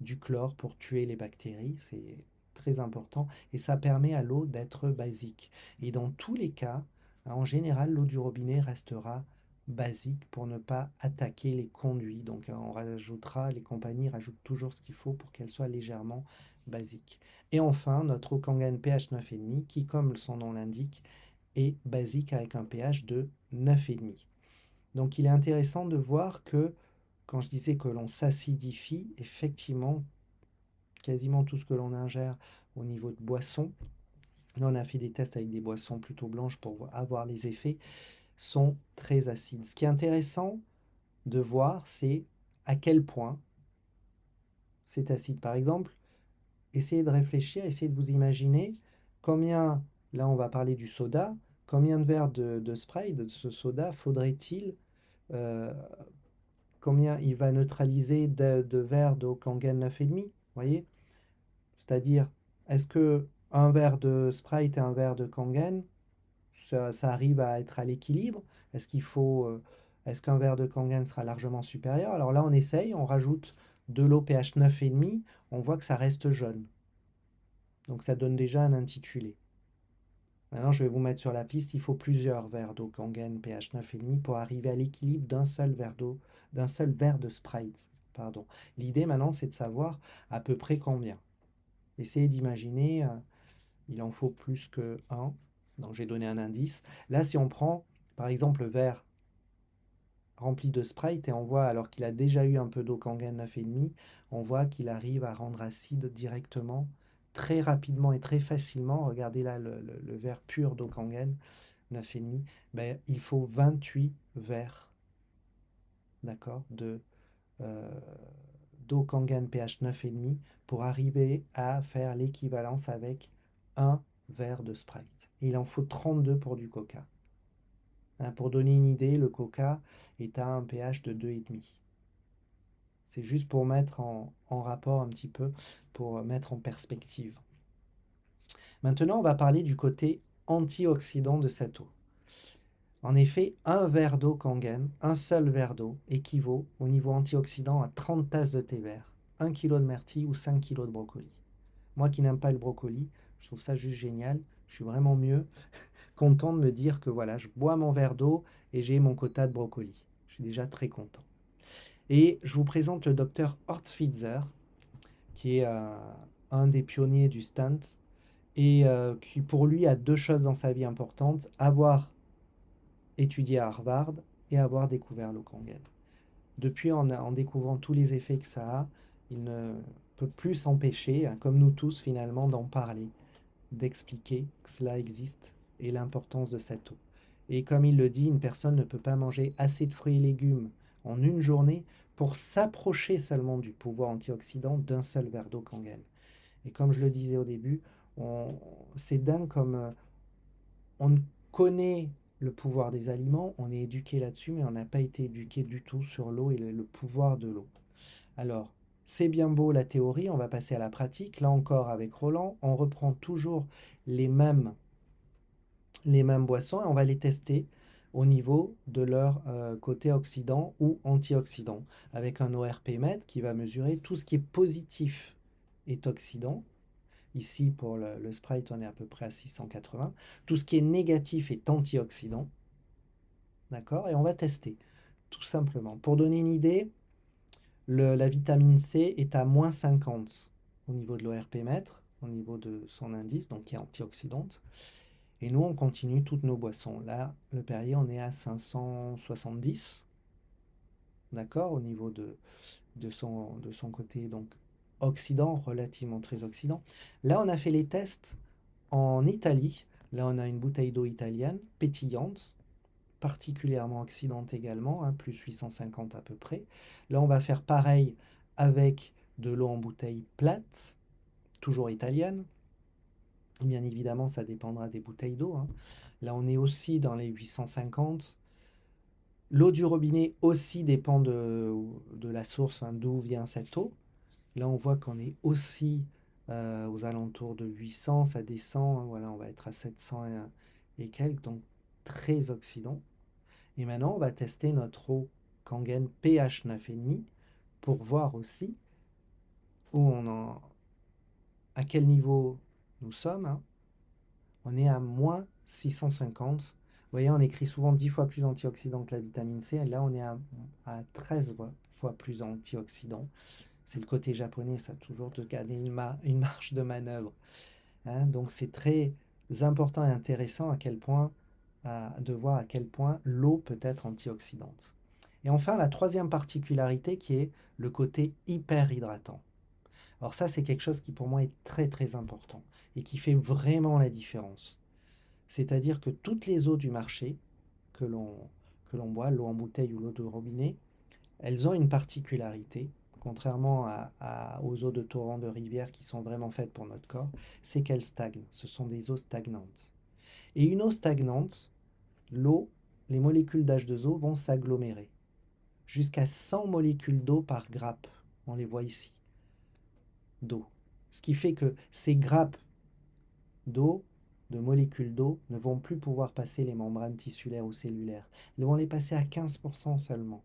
du chlore pour tuer les bactéries. C'est très important. Et ça permet à l'eau d'être basique. Et dans tous les cas, en général, l'eau du robinet restera basique pour ne pas attaquer les conduits. Donc on rajoutera, les compagnies rajoutent toujours ce qu'il faut pour qu'elle soit légèrement basique. Et enfin, notre eau Kangen pH 9,5 qui, comme son nom l'indique, est basique avec un pH de 9,5. Donc il est intéressant de voir que quand je disais que l'on s'acidifie, effectivement, quasiment tout ce que l'on ingère au niveau de boissons, là on a fait des tests avec des boissons plutôt blanches pour avoir les effets, sont très acides. Ce qui est intéressant de voir, c'est à quel point c'est acide. Par exemple, essayez de réfléchir, essayez de vous imaginer combien, là on va parler du soda, combien de verres de Sprite, de ce soda, faudrait-il euh, combien il va neutraliser de verres d'eau Kangen 9,5, vous voyez? C'est-à-dire, est-ce que un verre de Sprite et un verre de Kangen, ça arrive à être à l'équilibre? Est-ce qu'il faut, est-ce qu'un verre de Kangen sera largement supérieur? Alors là, on essaye, on rajoute de l'eau pH 9,5, on voit que ça reste jaune. Donc ça donne déjà un intitulé. Maintenant, je vais vous mettre sur la piste, il faut plusieurs verres d'eau Kangen pH 9,5 pour arriver à l'équilibre d'un seul verre d'eau, d'un seul verre de Sprite. Pardon. L'idée maintenant, c'est de savoir à peu près combien. Essayez d'imaginer, il en faut plus que 1. Donc j'ai donné un indice. Là, si on prend par exemple le verre rempli de Sprite et on voit, alors qu'il a déjà eu un peu d'eau Kangen 9,5, on voit qu'il arrive à rendre acide directement, très rapidement et très facilement. Regardez là le verre pur d'eau Kangen 9,5. Il faut 28 verres, d'accord, euh, d'eau Kangen pH 9,5 pour arriver à faire l'équivalence avec un verres de Sprite. Et il en faut 32 pour du Coca. Hein, pour donner une idée, le Coca est à un pH de 2,5. C'est juste pour mettre en rapport un petit peu, pour mettre en perspective. Maintenant, on va parler du côté antioxydant de cette eau. En effet, un verre d'eau Kangen, un seul verre d'eau, équivaut au niveau antioxydant à 30 tasses de thé vert, 1 kg de myrtille ou 5 kg de brocoli. Moi qui n'aime pas le brocoli, je trouve ça juste génial. Je suis vraiment mieux content de me dire que voilà, je bois mon verre d'eau et j'ai mon quota de brocoli. Je suis déjà très content. Et je vous présente le docteur Horst Pfizer, qui est un des pionniers du stent et qui pour lui a deux choses dans sa vie importantes, avoir étudié à Harvard et avoir découvert le Kangen. Depuis, en découvrant tous les effets que ça a, il ne peut plus s'empêcher, hein, comme nous tous finalement, d'en parler, d'expliquer que cela existe et l'importance de cette eau. Et comme il le dit, une personne ne peut pas manger assez de fruits et légumes en une journée pour s'approcher seulement du pouvoir antioxydant d'un seul verre d'eau Kangen. Et comme je le disais au début, c'est dingue comme on connaît le pouvoir des aliments, on est éduqué là-dessus, mais on n'a pas été éduqué du tout sur l'eau et le pouvoir de l'eau. Alors, c'est bien beau la théorie, on va passer à la pratique. Là encore, avec Roland, on reprend toujours les mêmes, les mêmes boissons et on va les tester au niveau de leur côté oxydant ou antioxydant, avec un ORP-mètre qui va mesurer tout ce qui est positif est oxydant. Ici, pour le Sprite, on est à peu près à 680. Tout ce qui est négatif est antioxydant. D'accord? Et on va tester, tout simplement. Pour donner une idée, la vitamine C est à moins 50 au niveau de l'ORP-mètre, au niveau de son indice, donc qui est antioxydante. Et nous, on continue toutes nos boissons. Là, le Perrier, on est à 570, d'accord, au niveau de son côté donc oxydant, relativement très oxydant. Là, on a fait les tests en Italie. Là, on a une bouteille d'eau italienne, pétillante, particulièrement oxydante également, hein, plus 850 à peu près. Là, on va faire pareil avec de l'eau en bouteille plate, toujours italienne. Bien évidemment, ça dépendra des bouteilles d'eau, hein. Là, on est aussi dans les 850. L'eau du robinet aussi dépend de la source, hein, d'où vient cette eau. Là, on voit qu'on est aussi aux alentours de 800, ça descend, hein, voilà, on va être à 700 et quelques, donc très oxydant. Et maintenant, on va tester notre eau Kangen pH 9,5 pour voir aussi à quel niveau nous sommes, hein. On est à moins 650. Vous voyez, on écrit souvent 10 fois plus antioxydant que la vitamine C. Et là, on est à 13 fois plus antioxydant. C'est le côté japonais, ça, toujours de garder une marge de manœuvre, hein. Donc, c'est très important et intéressant de voir à quel point l'eau peut être antioxydante. Et enfin, la troisième particularité qui est le côté hyper hydratant. Alors ça, c'est quelque chose qui pour moi est très très important et qui fait vraiment la différence. C'est-à-dire que toutes les eaux du marché que l'on boit, l'eau en bouteille ou l'eau de robinet, elles ont une particularité, contrairement aux eau de torrent de rivière qui sont vraiment faites pour notre corps, c'est qu'elles stagnent. Ce sont des eaux stagnantes. Et une eau stagnante, l'eau, les molécules d'H2O vont s'agglomérer. Jusqu'à 100 molécules d'eau par grappe. On les voit ici. D'eau. Ce qui fait que ces grappes d'eau, de molécules d'eau, ne vont plus pouvoir passer les membranes tissulaires ou cellulaires. Elles vont les passer à 15% seulement.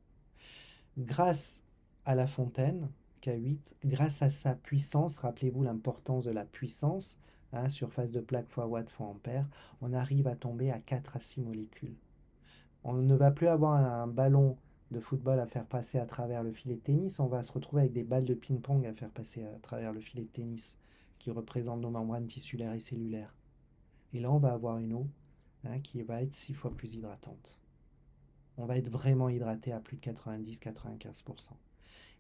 Grâce à la fontaine, K8, grâce à sa puissance, rappelez-vous l'importance de la puissance, hein, surface de plaque fois watt fois ampère, on arrive à tomber à 4 à 6 molécules. On ne va plus avoir un ballon de football à faire passer à travers le filet de tennis, on va se retrouver avec des balles de ping-pong à faire passer à travers le filet de tennis, qui représentent nos membranes tissulaires et cellulaires. Et là, on va avoir une eau, hein, qui va être 6 fois plus hydratante. On va être vraiment hydraté à plus de 90-95%.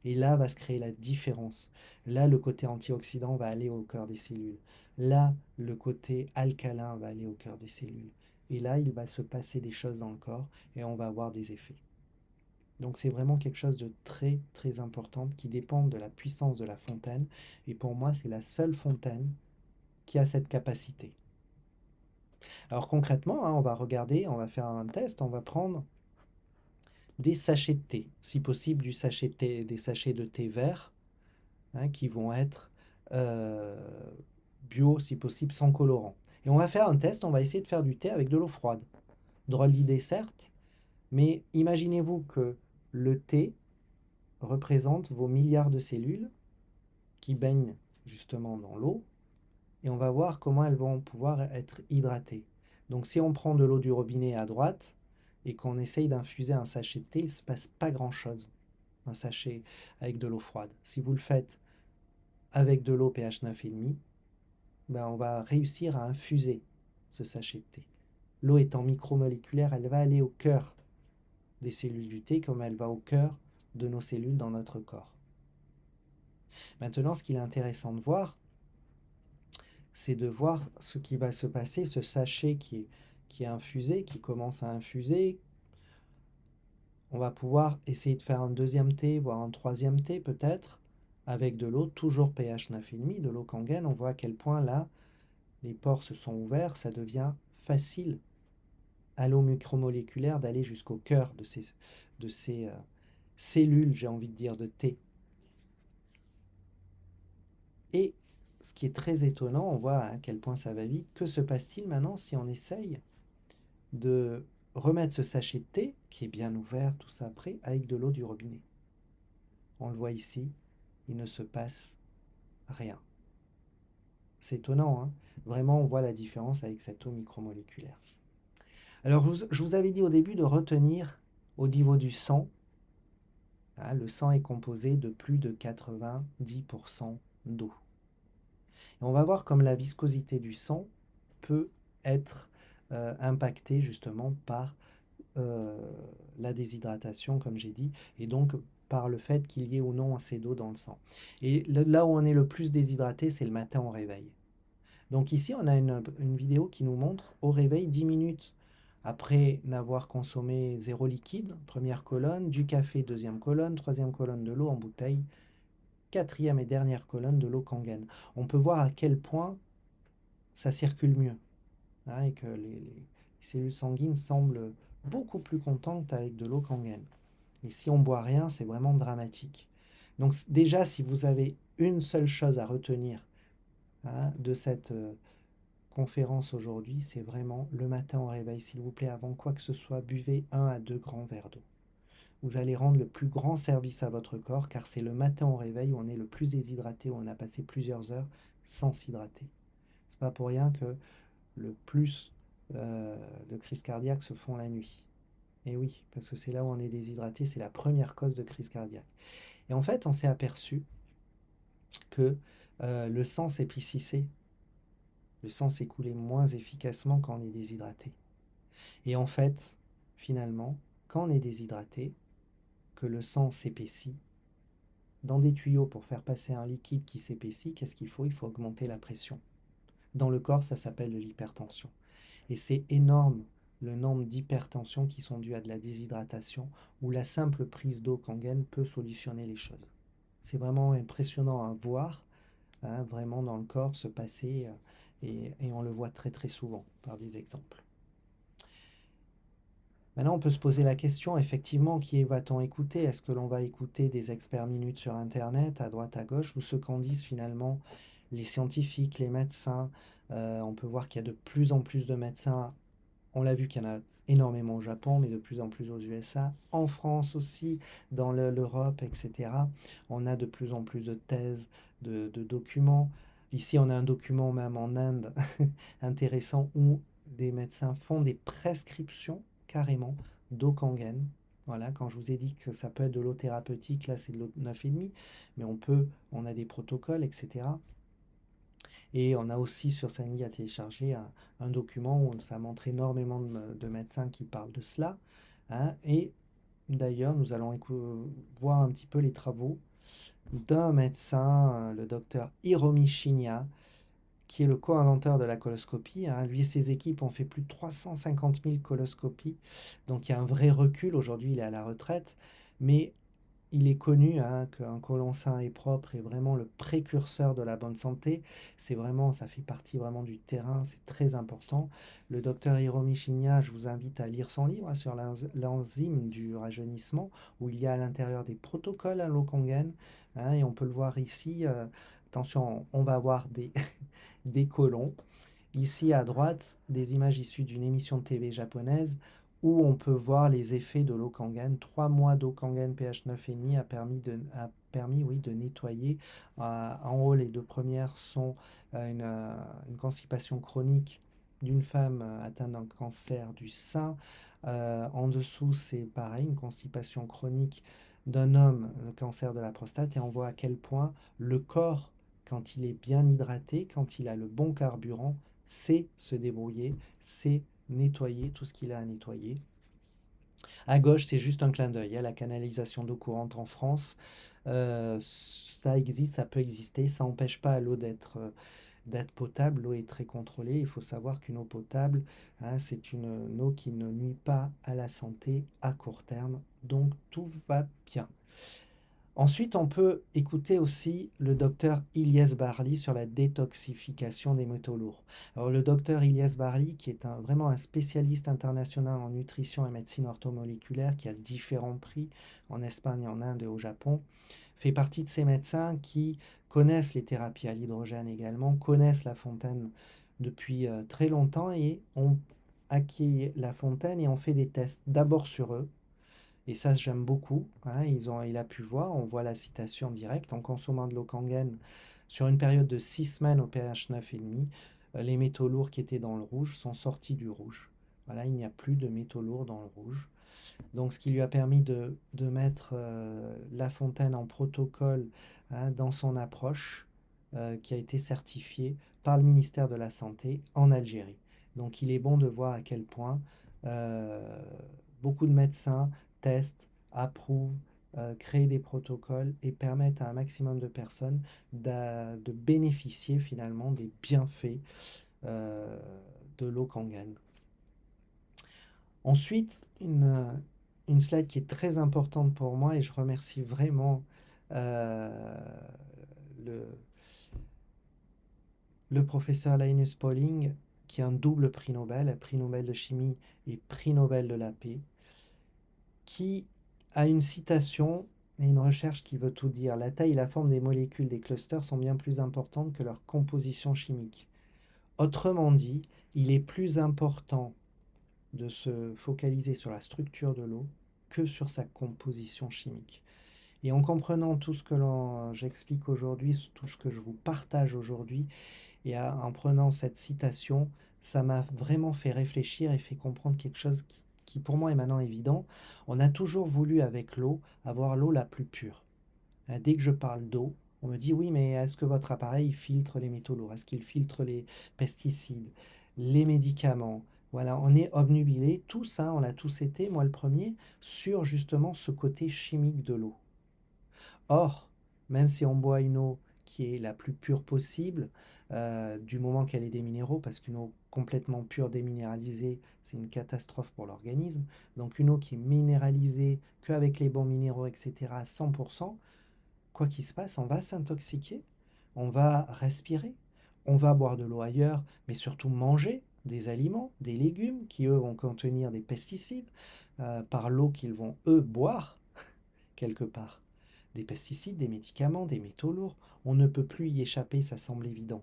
Et là va se créer la différence. Là, le côté antioxydant va aller au cœur des cellules. Là, le côté alcalin va aller au cœur des cellules. Et là, il va se passer des choses dans le corps et on va avoir des effets. Donc c'est vraiment quelque chose de très très important qui dépend de la puissance de la fontaine. Et pour moi, c'est la seule fontaine qui a cette capacité. Alors concrètement, hein, on va regarder, on va faire un test, on va prendre des sachets de thé, si possible des sachets de thé vert, hein, qui vont être euh, bio, si possible sans colorant. Et on va faire un test, on va essayer de faire du thé avec de l'eau froide. Drôle d'idée certes, mais imaginez-vous que le thé représente vos milliards de cellules qui baignent justement dans l'eau, et on va voir comment elles vont pouvoir être hydratées. Donc si on prend de l'eau du robinet à droite et qu'on essaye d'infuser un sachet de thé, il ne se passe pas grand-chose, un sachet avec de l'eau froide. Si vous le faites avec de l'eau pH 9,5, ben on va réussir à infuser ce sachet de thé. L'eau étant micromoléculaire, elle va aller au cœur des cellules du thé comme elle va au cœur de nos cellules dans notre corps. Maintenant, ce qu'il est intéressant de voir, c'est de voir ce qui va se passer, ce sachet qui est infusé, qui commence à infuser. On va pouvoir essayer de faire un deuxième thé, voire un troisième thé peut-être, avec de l'eau, toujours pH 9,5, de l'eau Kangen. On voit à quel point là, les pores se sont ouverts, ça devient facile à l'eau micromoléculaire d'aller jusqu'au cœur de ces cellules, j'ai envie de dire, de thé. Et ce qui est très étonnant, on voit à quel point ça va vite. Que se passe-t-il maintenant si on essaye de remettre ce sachet de thé, qui est bien ouvert, tout ça prêt, avec de l'eau du robinet? On le voit ici, il ne se passe rien. C'est étonnant, hein. Vraiment, on voit la différence avec cette eau micromoléculaire. Alors, je vous avais dit au début de retenir au niveau du sang. Hein, le sang est composé de plus de 90% d'eau. Et on va voir comme la viscosité du sang peut être impactée justement par la déshydratation, comme j'ai dit, et donc par le fait qu'il y ait ou non assez d'eau dans le sang. Et là où on est le plus déshydraté, c'est le matin au réveil. Donc ici, on a une vidéo qui nous montre au réveil 10 minutes après n'avoir consommé zéro liquide, première colonne, du café, deuxième colonne, troisième colonne de l'eau en bouteille, quatrième et dernière colonne de l'eau Kangen. On peut voir à quel point ça circule mieux, hein, et que les cellules sanguines semblent beaucoup plus contentes avec de l'eau Kangen. Et si on boit rien, c'est vraiment dramatique. Donc déjà, si vous avez une seule chose à retenir, hein, de cette conférence aujourd'hui, c'est vraiment le matin au réveil, s'il vous plaît, avant quoi que ce soit, buvez 1 à 2 grands verres d'eau. Vous allez rendre le plus grand service à votre corps, car c'est le matin au réveil où on est le plus déshydraté, où on a passé plusieurs heures sans s'hydrater. C'est pas pour rien que le plus de crises cardiaques se font la nuit. Et oui, parce que c'est là où on est déshydraté, c'est la première cause de crise cardiaque. Et en fait, on s'est aperçu que le sang s'épaississait, le sang s'écoulait moins efficacement quand on est déshydraté. Et en fait, finalement, quand on est déshydraté, que le sang s'épaissit, dans des tuyaux pour faire passer un liquide qui s'épaissit, qu'est-ce qu'il faut? Il faut augmenter la pression. Dans le corps, ça s'appelle de l'hypertension. Et c'est énorme le nombre d'hypertensions qui sont dues à de la déshydratation, où la simple prise d'eau Kangen peut solutionner les choses. C'est vraiment impressionnant à voir, hein, vraiment dans le corps se passer, et on le voit très très souvent par des exemples. Maintenant, on peut se poser la question, effectivement, qui va-t-on écouter? Est-ce que l'on va écouter des experts minutes sur Internet, à droite, à gauche, ou ce qu'en disent finalement les scientifiques, les médecins? On peut voir qu'il y a de plus en plus de médecins. On l'a vu qu'il y en a énormément au Japon, mais de plus en plus aux USA, en France aussi, dans l'Europe, etc. On a de plus en plus de thèses, de documents. Ici, on a un document même en Inde intéressant où des médecins font des prescriptions carrément d'eau Kangen. Voilà, quand je vous ai dit que ça peut être de l'eau thérapeutique, là c'est de l'eau 9,5, mais on a des protocoles, etc. Et on a aussi sur Sanli à télécharger un document où ça montre énormément de médecins qui parlent de cela, hein. Et d'ailleurs, nous allons voir un petit peu les travaux d'un médecin, le docteur Hiromi Shinya, qui est le co-inventeur de la coloscopie, hein. Lui et ses équipes ont fait plus de 350 000 coloscopies. Donc il y a un vrai recul. Aujourd'hui, il est à la retraite. Mais il est connu hein, qu'un côlon sain et propre est vraiment le précurseur de la bonne santé. C'est vraiment, ça fait partie vraiment du terrain, c'est très important. Le docteur Hiromi Shinya, je vous invite à lire son livre hein, sur l'enzyme du rajeunissement, où il y a à l'intérieur des protocoles à l'eau Kangen, hein, et on peut le voir ici. Attention, on va voir des, des côlons. Ici à droite, des images issues d'une émission de TV japonaise où on peut voir les effets de l'eau Kangen. 3 mois d'eau Kangen pH 9,5 a permis oui, de nettoyer. En haut, les deux premières sont une constipation chronique d'une femme atteinte d'un cancer du sein. En dessous, c'est pareil, une constipation chronique d'un homme, le cancer de la prostate. Et on voit à quel point le corps, quand il est bien hydraté, quand il a le bon carburant, c'est se débrouiller, c'est nettoyer tout ce qu'il a à nettoyer. À gauche, c'est juste un clin d'œil. Il y a la canalisation d'eau courante en France. Ça existe, ça peut exister. Ça n'empêche pas l'eau d'être potable. L'eau est très contrôlée. Il faut savoir qu'une eau potable, hein, c'est une eau qui ne nuit pas à la santé à court terme. Donc tout va bien. Ensuite, on peut écouter aussi le docteur Ilyes Barli sur la détoxification des métaux lourds. Alors, le docteur Ilyes Barli, qui est vraiment un spécialiste international en nutrition et médecine orthomoléculaire, qui a différents prix en Espagne, en Inde et au Japon, fait partie de ces médecins qui connaissent les thérapies à l'hydrogène également, connaissent la fontaine depuis très longtemps et ont acquis la fontaine et ont fait des tests d'abord sur eux. Et ça, j'aime beaucoup. Hein, il a pu voir, on voit la citation directe, en consommant de l'eau Kangen sur une période de 6 semaines au pH 9,5, les métaux lourds qui étaient dans le rouge sont sortis du rouge. Voilà, il n'y a plus de métaux lourds dans le rouge. Donc, ce qui lui a permis de mettre La Fontaine en protocole hein, dans son approche, qui a été certifiée par le ministère de la Santé en Algérie. Donc, il est bon de voir à quel point euh, beaucoup de médecins testent, approuvent, créent des protocoles et permettent à un maximum de personnes de bénéficier finalement des bienfaits euh, de l'eau Kangen. Ensuite, une slide qui est très importante pour moi et je remercie vraiment euh, le, le professeur Linus Pauling, qui est un double prix Nobel de chimie et prix Nobel de la paix, qui a une citation et une recherche qui veut tout dire. La taille et la forme des molécules des clusters sont bien plus importantes que leur composition chimique. Autrement dit, il est plus important de se focaliser sur la structure de l'eau que sur sa composition chimique. Et en comprenant tout ce que j'explique aujourd'hui, tout ce que je vous partage aujourd'hui, et en prenant cette citation, ça m'a vraiment fait réfléchir et fait comprendre quelque chose qui pour moi est maintenant évident. On a toujours voulu avec l'eau avoir l'eau la plus pure. Dès que je parle d'eau, on me dit oui, mais est-ce que votre appareil filtre les métaux lourds? Est-ce qu'il filtre les pesticides, les médicaments? Voilà, on est obnubilé, tous, hein, on l'a tous été, moi le premier, sur justement ce côté chimique de l'eau. Or, même si on boit une eau qui est la plus pure possible, du moment qu'elle est des minéraux, parce qu'une eau complètement pure déminéralisée, c'est une catastrophe pour l'organisme. Donc une eau qui est minéralisée, qu'avec les bons minéraux, etc., à 100%, quoi qu'il se passe, on va s'intoxiquer, on va respirer, on va boire de l'eau ailleurs, mais surtout manger des aliments, des légumes qui, eux, vont contenir des pesticides par l'eau qu'ils vont, eux, boire quelque part. Des pesticides, des médicaments, des métaux lourds, on ne peut plus y échapper, ça semble évident.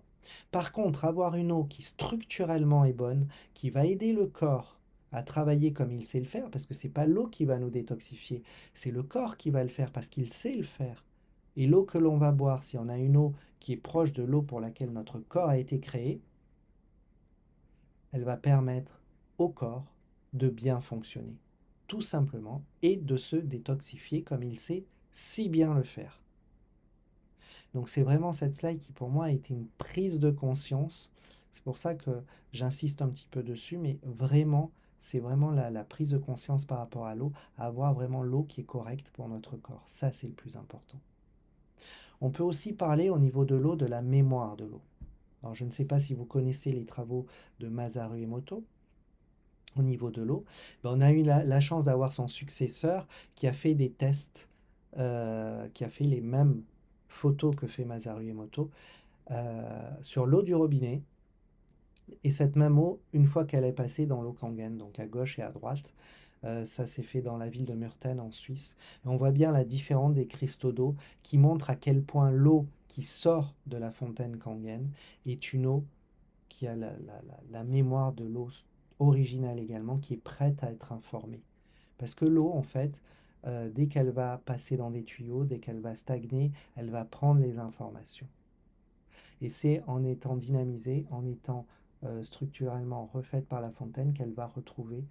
Par contre, avoir une eau qui structurellement est bonne, qui va aider le corps à travailler comme il sait le faire, parce que c'est pas l'eau qui va nous détoxifier, c'est le corps qui va le faire parce qu'il sait le faire. Et l'eau que l'on va boire, si on a une eau qui est proche de l'eau pour laquelle notre corps a été créé, elle va permettre au corps de bien fonctionner, tout simplement, et de se détoxifier comme il sait si bien le faire. Donc c'est vraiment cette slide qui pour moi a été une prise de conscience. C'est pour ça que j'insiste un petit peu dessus, mais vraiment, c'est vraiment la prise de conscience par rapport à l'eau, avoir vraiment l'eau qui est correcte pour notre corps. Ça, c'est le plus important. On peut aussi parler au niveau de l'eau de la mémoire de l'eau. Alors je ne sais pas si vous connaissez les travaux de Masaru Emoto au niveau de l'eau. On a eu la chance d'avoir son successeur qui a fait des tests qui a fait les mêmes photos que fait Masaru Emoto, sur l'eau du robinet. Et cette même eau, une fois qu'elle est passée dans l'eau Kangen, donc à gauche et à droite, ça s'est fait dans la ville de Murten en Suisse. Et on voit bien la différence des cristaux d'eau qui montrent à quel point l'eau qui sort de la fontaine Kangen est une eau qui a la mémoire de l'eau originale également, qui est prête à être informée. Parce que l'eau, en fait, dès qu'elle va passer dans des tuyaux, dès qu'elle va stagner, elle va prendre les informations. Et c'est en étant dynamisée, en étant structurellement refaite par la fontaine qu'elle va retrouver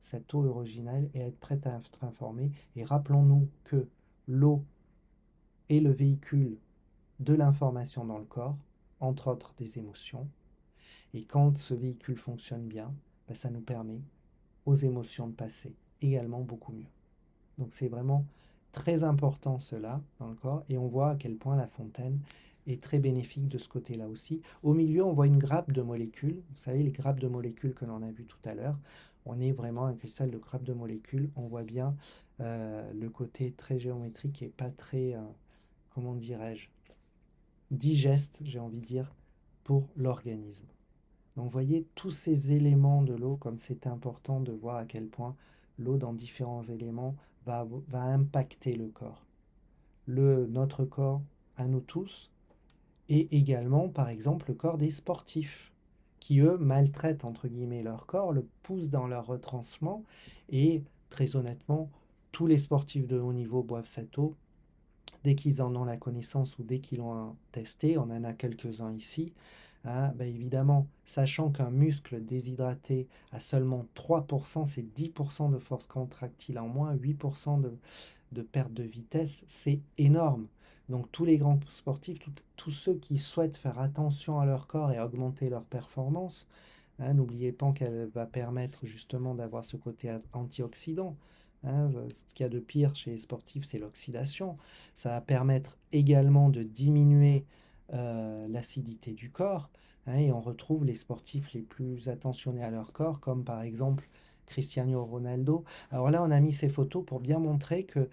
cette eau originale et être prête à être informée. Et rappelons-nous que l'eau est le véhicule de l'information dans le corps, entre autres des émotions. Et quand ce véhicule fonctionne bien, ben, ça nous permet aux émotions de passer également beaucoup mieux. Donc c'est vraiment très important cela dans le corps et on voit à quel point la fontaine est très bénéfique de ce côté-là aussi. Au milieu, on voit une grappe de molécules. Vous savez, les grappes de molécules que l'on a vu tout à l'heure. On est vraiment un cristal de grappes de molécules. On voit bien le côté très géométrique et pas très, comment dirais-je, digeste, j'ai envie de dire, pour l'organisme. Donc vous voyez tous ces éléments de l'eau, comme c'est important de voir à quel point l'eau dans différents éléments va impacter le corps. Notre corps à nous tous, et également par exemple le corps des sportifs, qui eux maltraitent entre guillemets leur corps, le poussent dans leur retranchement, et très honnêtement, tous les sportifs de haut niveau boivent cette eau dès qu'ils en ont la connaissance ou dès qu'ils l'ont testé. On en a quelques-uns ici. Hein, ben évidemment, sachant qu'un muscle déshydraté a seulement 3%, c'est 10% de force contractile en moins, 8% de perte de vitesse, c'est énorme. Donc tous les grands sportifs, tous ceux qui souhaitent faire attention à leur corps et augmenter leur performance, hein, n'oubliez pas qu'elle va permettre justement d'avoir ce côté antioxydant. Hein, ce qu'il y a de pire chez les sportifs, c'est l'oxydation. Ça va permettre également de diminuer l'acidité du corps. Hein, et on retrouve les sportifs les plus attentionnés à leur corps, comme par exemple Cristiano Ronaldo. Alors là, on a mis ces photos pour bien montrer que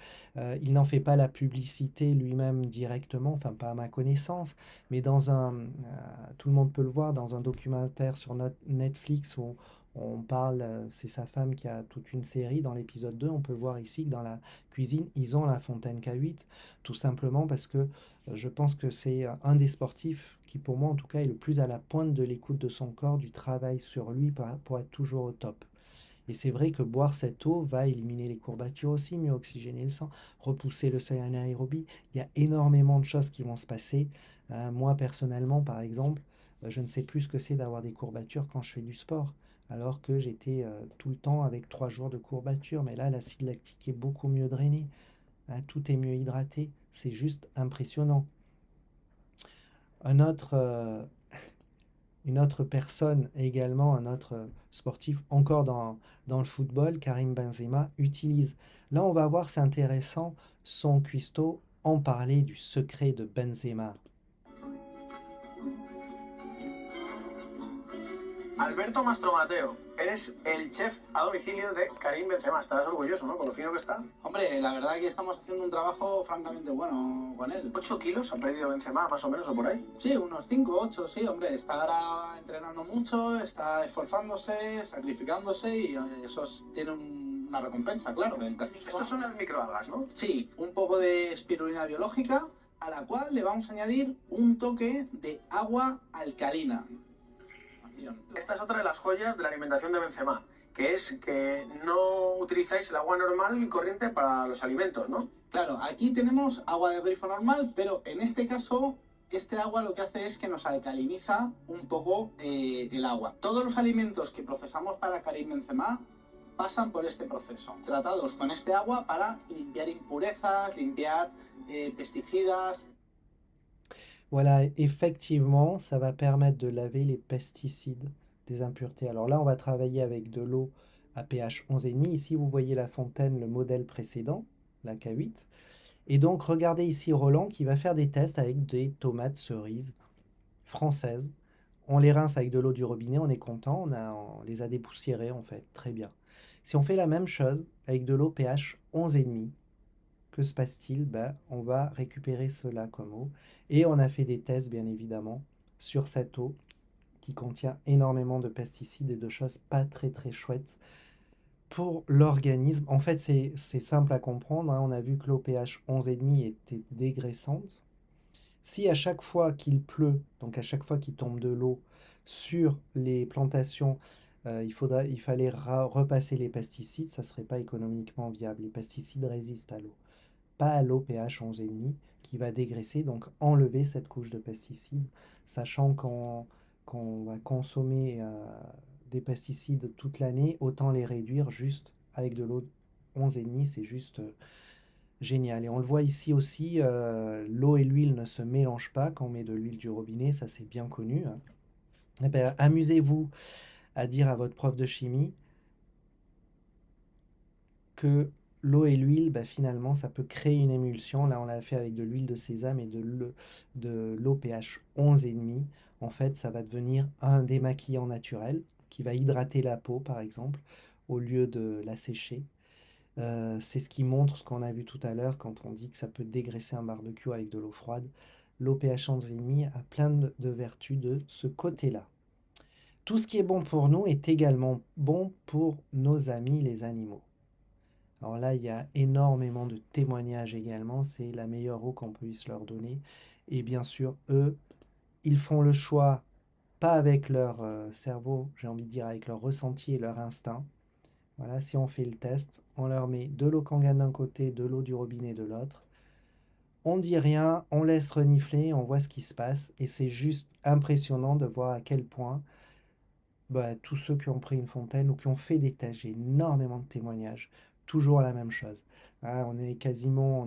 il n'en fait pas la publicité lui-même directement, enfin pas à ma connaissance, mais tout le monde peut le voir, dans un documentaire sur Netflix où on parle, c'est sa femme qui a toute une série. Dans l'épisode 2, on peut voir ici que dans la cuisine, ils ont la fontaine K8, tout simplement parce que je pense que c'est un des sportifs qui, pour moi en tout cas, est le plus à la pointe de l'écoute de son corps, du travail sur lui pour être toujours au top. Et c'est vrai que boire cette eau va éliminer les courbatures aussi, mieux oxygéner le sang, repousser le seuil anaérobie. Il y a énormément de choses qui vont se passer. Moi, personnellement, par exemple, je ne sais plus ce que c'est d'avoir des courbatures quand je fais du sport, alors que j'étais tout le temps avec 3 jours de courbatures. Mais là, l'acide lactique est beaucoup mieux drainé. Hein, tout est mieux hydraté. C'est juste impressionnant. Un autre, une autre personne également, un autre sportif, encore dans le football, Karim Benzema, utilise. Là, on va voir, c'est intéressant, son cuistot en parler du secret de Benzema. Alberto Mastro Mateo, eres el chef a domicilio de Karim Benzema. Estarás orgulloso, ¿no? Con lo fino que está. Hombre, la verdad que estamos haciendo un trabajo francamente bueno con él. 8 kilos ha perdido Benzema, más o menos, o por ahí. Sí, unos 5, 8, sí, hombre. Está ahora entrenando mucho, está esforzándose, sacrificándose y eso tiene una recompensa, claro. Estos son las microalgas, ¿no? Sí, un poco de espirulina biológica a la cual le vamos a añadir un toque de agua alcalina. Esta es otra de las joyas de la alimentación de Benzema, que es que no utilizáis el agua normal y corriente para los alimentos, ¿no? Claro, aquí tenemos agua de grifo normal, pero en este caso, este agua lo que hace es que nos alcaliniza un poco el agua. Todos los alimentos que procesamos para Karim Benzema pasan por este proceso, tratados con este agua para limpiar impurezas, limpiar pesticidas. Voilà, effectivement, ça va permettre de laver les pesticides des impuretés. Alors là, on va travailler avec de l'eau à pH 11,5. Ici, vous voyez la fontaine, le modèle précédent, la K8. Et donc, regardez ici Roland qui va faire des tests avec des tomates cerises françaises. On les rince avec de l'eau du robinet, on est content, on les a dépoussiérées en fait, très bien. Si on fait la même chose avec de l'eau pH 11,5, Que se passe-t-il? Ben, on va récupérer cela comme eau. Et on a fait des tests, bien évidemment, sur cette eau qui contient énormément de pesticides et de choses pas très très chouettes pour l'organisme. En fait, c'est simple à comprendre, hein. On a vu que l'eau pH 11,5 était dégraissante. Si à chaque fois qu'il pleut, donc à chaque fois qu'il tombe de l'eau sur les plantations, il fallait repasser les pesticides, ça ne serait pas économiquement viable. Les pesticides résistent à l'eau, pas à l'eau pH 11,5 qui va dégraisser, donc enlever cette couche de pesticides, sachant qu'on va consommer des pesticides toute l'année, autant les réduire juste avec de l'eau 11,5, c'est juste génial. Et on le voit ici aussi, l'eau et l'huile ne se mélangent pas quand on met de l'huile du robinet, ça c'est bien connu, hein. Eh ben, amusez-vous à dire à votre prof de chimie que l'eau et l'huile, bah, finalement, ça peut créer une émulsion. Là, on l'a fait avec de l'huile de sésame et de l'eau pH 11,5. En fait, ça va devenir un démaquillant naturel qui va hydrater la peau, par exemple, au lieu de la sécher. C'est ce qui montre ce qu'on a vu tout à l'heure quand on dit que ça peut dégraisser un barbecue avec de l'eau froide. L'eau pH 11,5 a plein de vertus de ce côté-là. Tout ce qui est bon pour nous est également bon pour nos amis les animaux. Alors là, il y a énormément de témoignages également, c'est la meilleure eau qu'on puisse leur donner. Et bien sûr, eux, ils font le choix, pas avec leur cerveau, j'ai envie de dire avec leur ressenti et leur instinct. Voilà, si on fait le test, on leur met de l'eau Kangen d'un côté, de l'eau du robinet de l'autre. On dit rien, on laisse renifler, on voit ce qui se passe. Et c'est juste impressionnant de voir à quel point tous ceux qui ont pris une fontaine ou qui ont fait des tests, j'ai énormément de témoignages, toujours la même chose. Ah, on n'est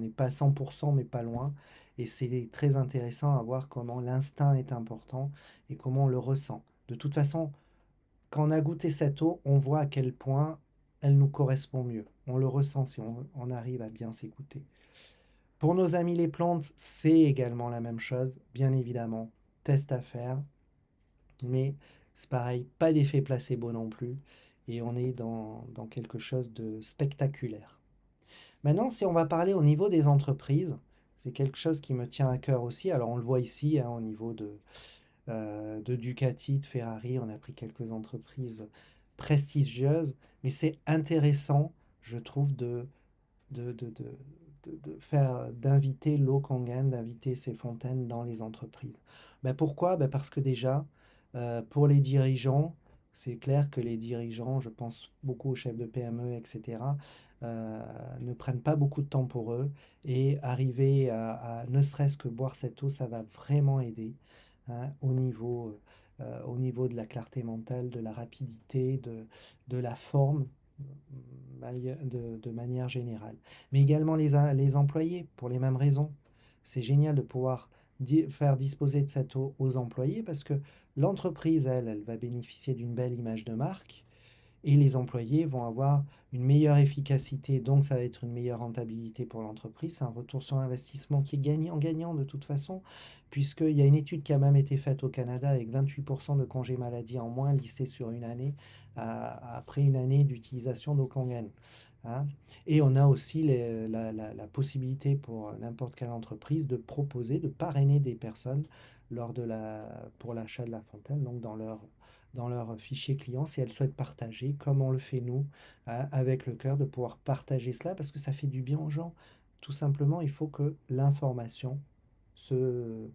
pas 100%, mais pas loin. Et c'est très intéressant à voir comment l'instinct est important et comment on le ressent. De toute façon, quand on a goûté cette eau, on voit à quel point elle nous correspond mieux. On le ressent si on arrive à bien s'écouter. Pour nos amis les plantes, c'est également la même chose, bien évidemment. Test à faire, mais c'est pareil, pas d'effet placebo non plus, et on est dans quelque chose de spectaculaire. Maintenant, si on va parler au niveau des entreprises, c'est quelque chose qui me tient à cœur aussi. Alors on le voit ici, hein, au niveau de Ducati, de Ferrari, on a pris quelques entreprises prestigieuses, mais c'est intéressant, je trouve, de, de, de, d'inviter l'eau Kangen, d'inviter ces fontaines dans les entreprises. Pourquoi? Parce que déjà, pour les dirigeants, c'est clair que les dirigeants, je pense beaucoup aux chefs de PME, etc., ne prennent pas beaucoup de temps pour eux et arriver ne serait-ce que boire cette eau, ça va vraiment aider, hein, au niveau de la clarté mentale, de la rapidité, de la forme de manière générale. Mais également les employés, pour les mêmes raisons. C'est génial de pouvoir faire disposer de cette eau aux employés parce que l'entreprise, elle va bénéficier d'une belle image de marque et les employés vont avoir une meilleure efficacité, donc ça va être une meilleure rentabilité pour l'entreprise. C'est un retour sur investissement qui est gagnant-gagnant de toute façon, puisqu'il y a une étude qui a même été faite au Canada avec 28% de congés maladie en moins lissés sur une année, après une année d'utilisation d'Okangen, hein. Et on a aussi la possibilité pour n'importe quelle entreprise de proposer, de parrainer des personnes pour l'achat de la fontaine, donc dans leur fichier client si elles souhaitent partager, comme on le fait nous, hein, avec le cœur, de pouvoir partager cela parce que ça fait du bien aux gens. Tout simplement, il faut que l'information se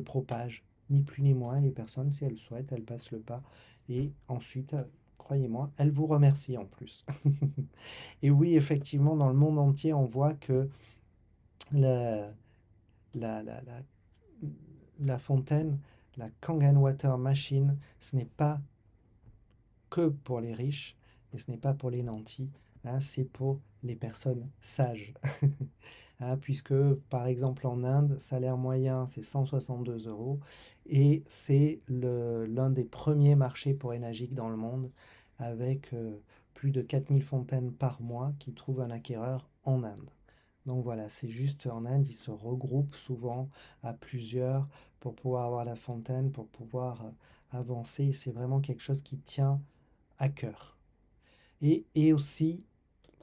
propage, ni plus ni moins. Les personnes, si elles souhaitent, elles passent le pas. Et ensuite, croyez-moi, elles vous remercient en plus. Et oui, effectivement, dans le monde entier, on voit que la, la, la, la, la fontaine, la Kangen Water Machine, ce n'est pas que pour les riches et ce n'est pas pour les nantis, hein, c'est pour les personnes sages. Hein, puisque par exemple en Inde, salaire moyen c'est 162 € et c'est l'un des premiers marchés pour Enagic dans le monde avec plus de 4000 fontaines par mois qui trouvent un acquéreur en Inde. Donc voilà, c'est juste en Inde, ils se regroupent souvent à plusieurs pour pouvoir avoir la fontaine, pour pouvoir avancer. C'est vraiment quelque chose qui tient à cœur. Et aussi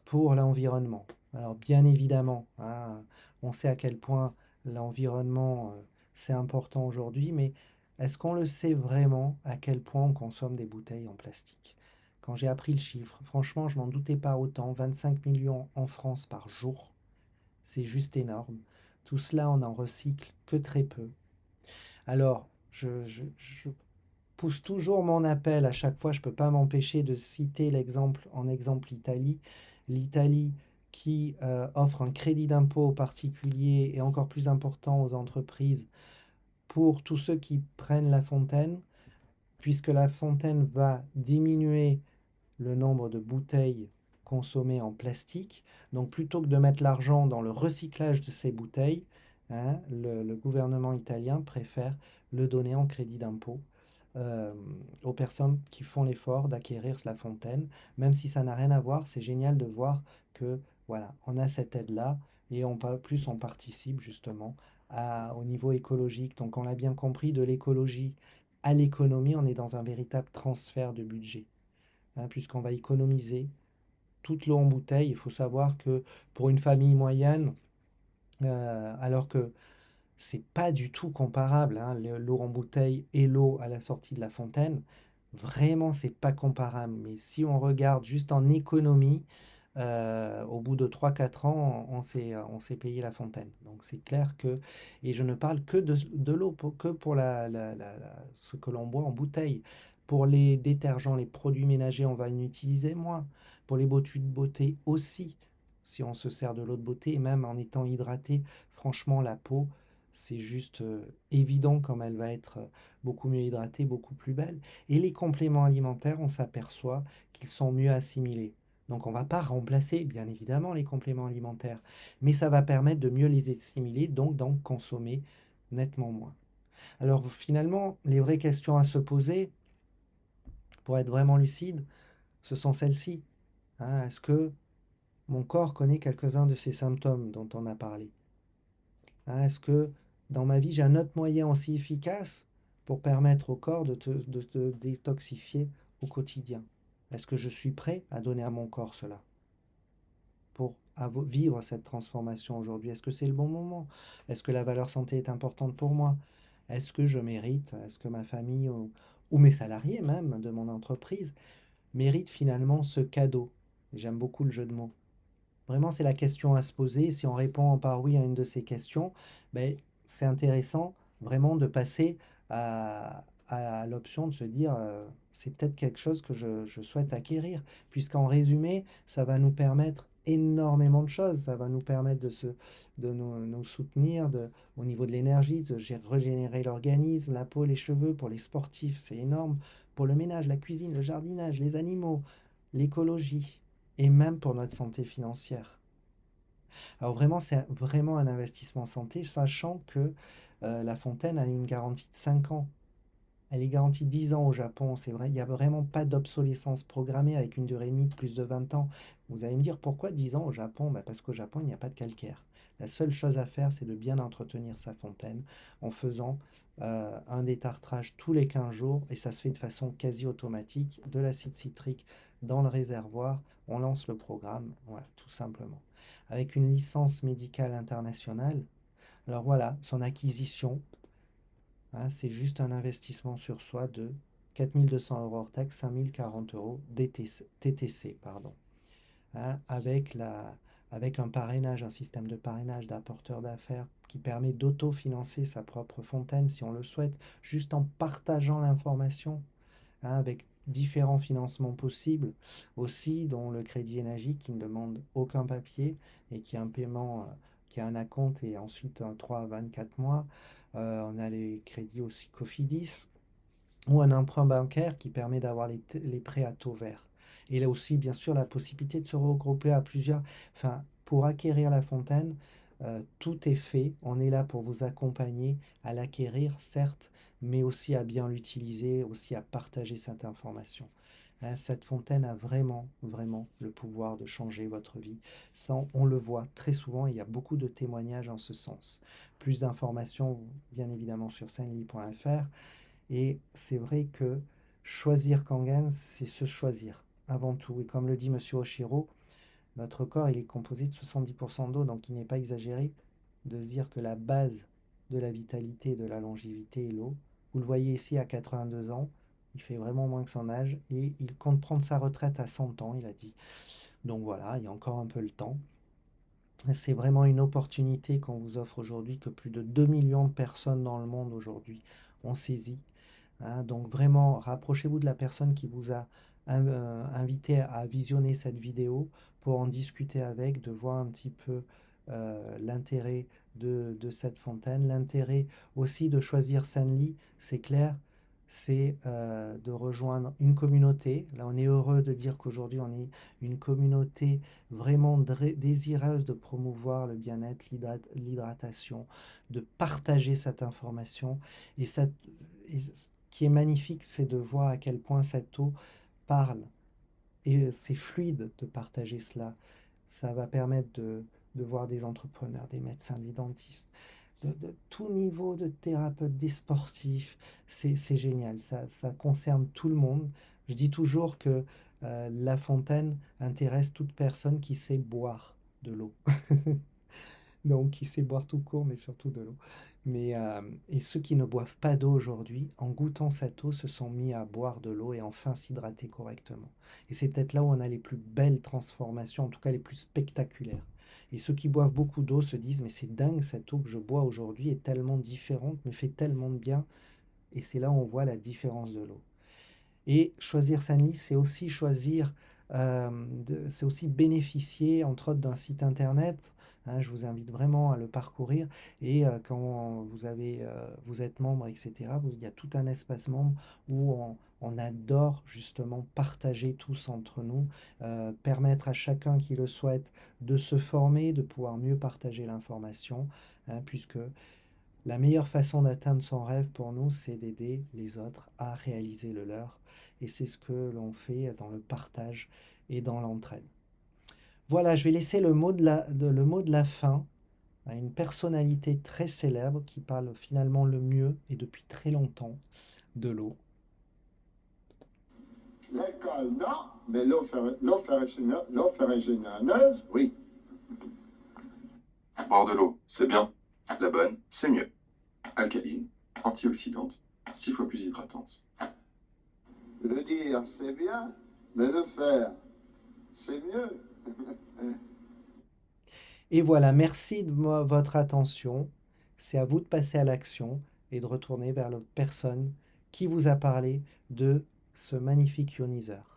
pour l'environnement. Alors bien évidemment, hein, on sait à quel point l'environnement, c'est important aujourd'hui, mais est-ce qu'on le sait vraiment à quel point on consomme des bouteilles en plastique? Quand j'ai appris le chiffre, franchement, je m'en doutais pas autant, 25 millions en France par jour, c'est juste énorme. Tout cela, on n'en recycle que très peu. Alors, je pousse toujours mon appel à chaque fois, je ne peux pas m'empêcher de citer l'exemple en exemple l'Italie. L'Italie qui offre un crédit d'impôt aux particuliers et encore plus important aux entreprises pour tous ceux qui prennent la fontaine, puisque la fontaine va diminuer le nombre de bouteilles consommées en plastique. Donc plutôt que de mettre l'argent dans le recyclage de ces bouteilles, hein, le gouvernement italien préfère le donner en crédit d'impôt euh, aux personnes qui font l'effort d'acquérir la fontaine. Même si ça n'a rien à voir, c'est génial de voir que voilà, on a cette aide-là et plus on participe justement au niveau écologique. Donc on l'a bien compris, de l'écologie à l'économie, on est dans un véritable transfert de budget, hein, puisqu'on va économiser toute l'eau en bouteille. Il faut savoir que pour une famille moyenne, alors que c'est pas du tout comparable, hein, l'eau en bouteille et l'eau à la sortie de la fontaine. Vraiment, c'est pas comparable. Mais si on regarde juste en économie, au bout de 3 4 ans, on s'est payé la fontaine. Donc c'est clair que, et je ne parle que de l'eau, que pour ce que l'on boit en bouteille. Pour les détergents, les produits ménagers, on va en utiliser moins. Pour les produits de beauté aussi, si on se sert de l'eau de beauté, et même en étant hydraté, franchement, la peau, c'est juste évident comme elle va être beaucoup mieux hydratée, beaucoup plus belle. Et les compléments alimentaires, on s'aperçoit qu'ils sont mieux assimilés. Donc on ne va pas remplacer, bien évidemment, les compléments alimentaires, mais ça va permettre de mieux les assimiler, donc d'en consommer nettement moins. Alors finalement, les vraies questions à se poser, pour être vraiment lucide, ce sont celles-ci, hein. Est-ce que mon corps connaît quelques-uns de ces symptômes dont on a parlé? Hein, est-ce que dans ma vie, j'ai un autre moyen aussi efficace pour permettre au corps de te détoxifier au quotidien? Est-ce que je suis prêt à donner à mon corps cela pour vivre cette transformation aujourd'hui? Est-ce que c'est le bon moment? Est-ce que la valeur santé est importante pour moi? Est-ce que je mérite, est-ce que ma famille ou mes salariés même de mon entreprise méritent finalement ce cadeau? J'aime beaucoup le jeu de mots. Vraiment, c'est la question à se poser. Si on répond par oui à une de ces questions, ben, c'est intéressant vraiment de passer à l'option de se dire, c'est peut-être quelque chose que je souhaite acquérir, puisqu'en résumé, ça va nous permettre énormément de choses. Ça va nous permettre de nous soutenir au niveau de l'énergie, de régénérer l'organisme, la peau, les cheveux. Pour les sportifs, c'est énorme. Pour le ménage, la cuisine, le jardinage, les animaux, l'écologie et même pour notre santé financière. Alors vraiment, c'est vraiment un investissement santé, sachant que la fontaine a une garantie de 5 ans. Elle est garantie 10 ans au Japon, c'est vrai, il n'y a vraiment pas d'obsolescence programmée avec une durée de vie de plus de 20 ans. Vous allez me dire pourquoi 10 ans au Japon? Bah parce qu'au Japon, il n'y a pas de calcaire. La seule chose à faire, c'est de bien entretenir sa fontaine en faisant un détartrage tous les 15 jours, et ça se fait de façon quasi automatique, de l'acide citrique dans le réservoir, on lance le programme, voilà, tout simplement. Avec une licence médicale internationale, alors voilà, son acquisition, hein, c'est juste un investissement sur soi de 4 200 € hors taxe, 5 040 € TTC, pardon, hein, avec un parrainage, un système de parrainage d'apporteur d'affaires qui permet d'autofinancer sa propre fontaine si on le souhaite, juste en partageant l'information, hein, avec différents financements possibles aussi, dont le crédit énergie qui ne demande aucun papier et qui est un paiement, qui a un acompte et ensuite un 3 à 24 mois. On a les crédits aussi Cofidis ou un emprunt bancaire qui permet d'avoir les prêts à taux vert. Et là aussi, bien sûr, la possibilité de se regrouper à plusieurs. Enfin, pour acquérir la fontaine, tout est fait. On est là pour vous accompagner à l'acquérir, certes, mais aussi à bien l'utiliser, aussi à partager cette information. Hein, cette fontaine a vraiment, vraiment le pouvoir de changer votre vie. Ça, on le voit très souvent, il y a beaucoup de témoignages en ce sens. Plus d'informations, bien évidemment, sur saintly.fr. Et c'est vrai que choisir Kangen, c'est se choisir avant tout. Et comme le dit Monsieur Oshiro, Notre corps, il est composé de 70% d'eau, donc il n'est pas exagéré de se dire que la base de la vitalité et de la longévité est l'eau. Vous le voyez ici à 82 ans, il fait vraiment moins que son âge et il compte prendre sa retraite à 100 ans, il a dit. Donc voilà, il y a encore un peu le temps. C'est vraiment une opportunité qu'on vous offre aujourd'hui, que plus de 2 millions de personnes dans le monde aujourd'hui ont saisi. Hein. Donc vraiment, rapprochez-vous de la personne qui vous a invité à visionner cette vidéo pour en discuter avec, de voir un petit peu l'intérêt de cette fontaine, l'intérêt aussi de choisir Senli, c'est clair, c'est de rejoindre une communauté. Là, on est heureux de dire qu'aujourd'hui, on est une communauté vraiment désireuse de promouvoir le bien-être, l'hydratation, de partager cette information. Et, ce qui est magnifique, c'est de voir à quel point cette eau parle. Et c'est fluide de partager cela. Ça va permettre de voir des entrepreneurs, des médecins, des dentistes, de tout niveau, de thérapeutes, des sportifs. C'est génial, ça concerne tout le monde. Je dis toujours que La Fontaine intéresse toute personne qui sait boire de l'eau. Donc, qui sait boire tout court, mais surtout de l'eau. Et ceux qui ne boivent pas d'eau aujourd'hui, en goûtant cette eau, se sont mis à boire de l'eau et enfin s'hydrater correctement. Et c'est peut-être là où on a les plus belles transformations, en tout cas les plus spectaculaires. Et ceux qui boivent beaucoup d'eau se disent, mais c'est dingue, cette eau que je bois aujourd'hui est tellement différente, me fait tellement de bien. Et c'est là où on voit la différence de l'eau. Et choisir Sanli, c'est aussi choisir, c'est aussi bénéficier, entre autres, d'un site internet. Hein, je vous invite vraiment à le parcourir. Et quand vous êtes membre, etc., il y a tout un espace membre où on adore justement partager tous entre nous, permettre à chacun qui le souhaite de se former, de pouvoir mieux partager l'information, hein, puisque la meilleure façon d'atteindre son rêve pour nous, c'est d'aider les autres à réaliser le leur. Et c'est ce que l'on fait dans le partage et dans l'entraide. Voilà, je vais laisser le mot de la fin à une personnalité très célèbre qui parle finalement le mieux et depuis très longtemps de l'eau. L'école, non, mais l'eau faraginaneuse, oui. Boire de l'eau, c'est bien. La bonne, c'est mieux. Alcaline, antioxydante, 6 fois plus hydratante. Le dire, c'est bien, mais le faire, c'est mieux. Et voilà, merci de votre attention. C'est à vous de passer à l'action et de retourner vers la personne qui vous a parlé de ce magnifique ioniseur.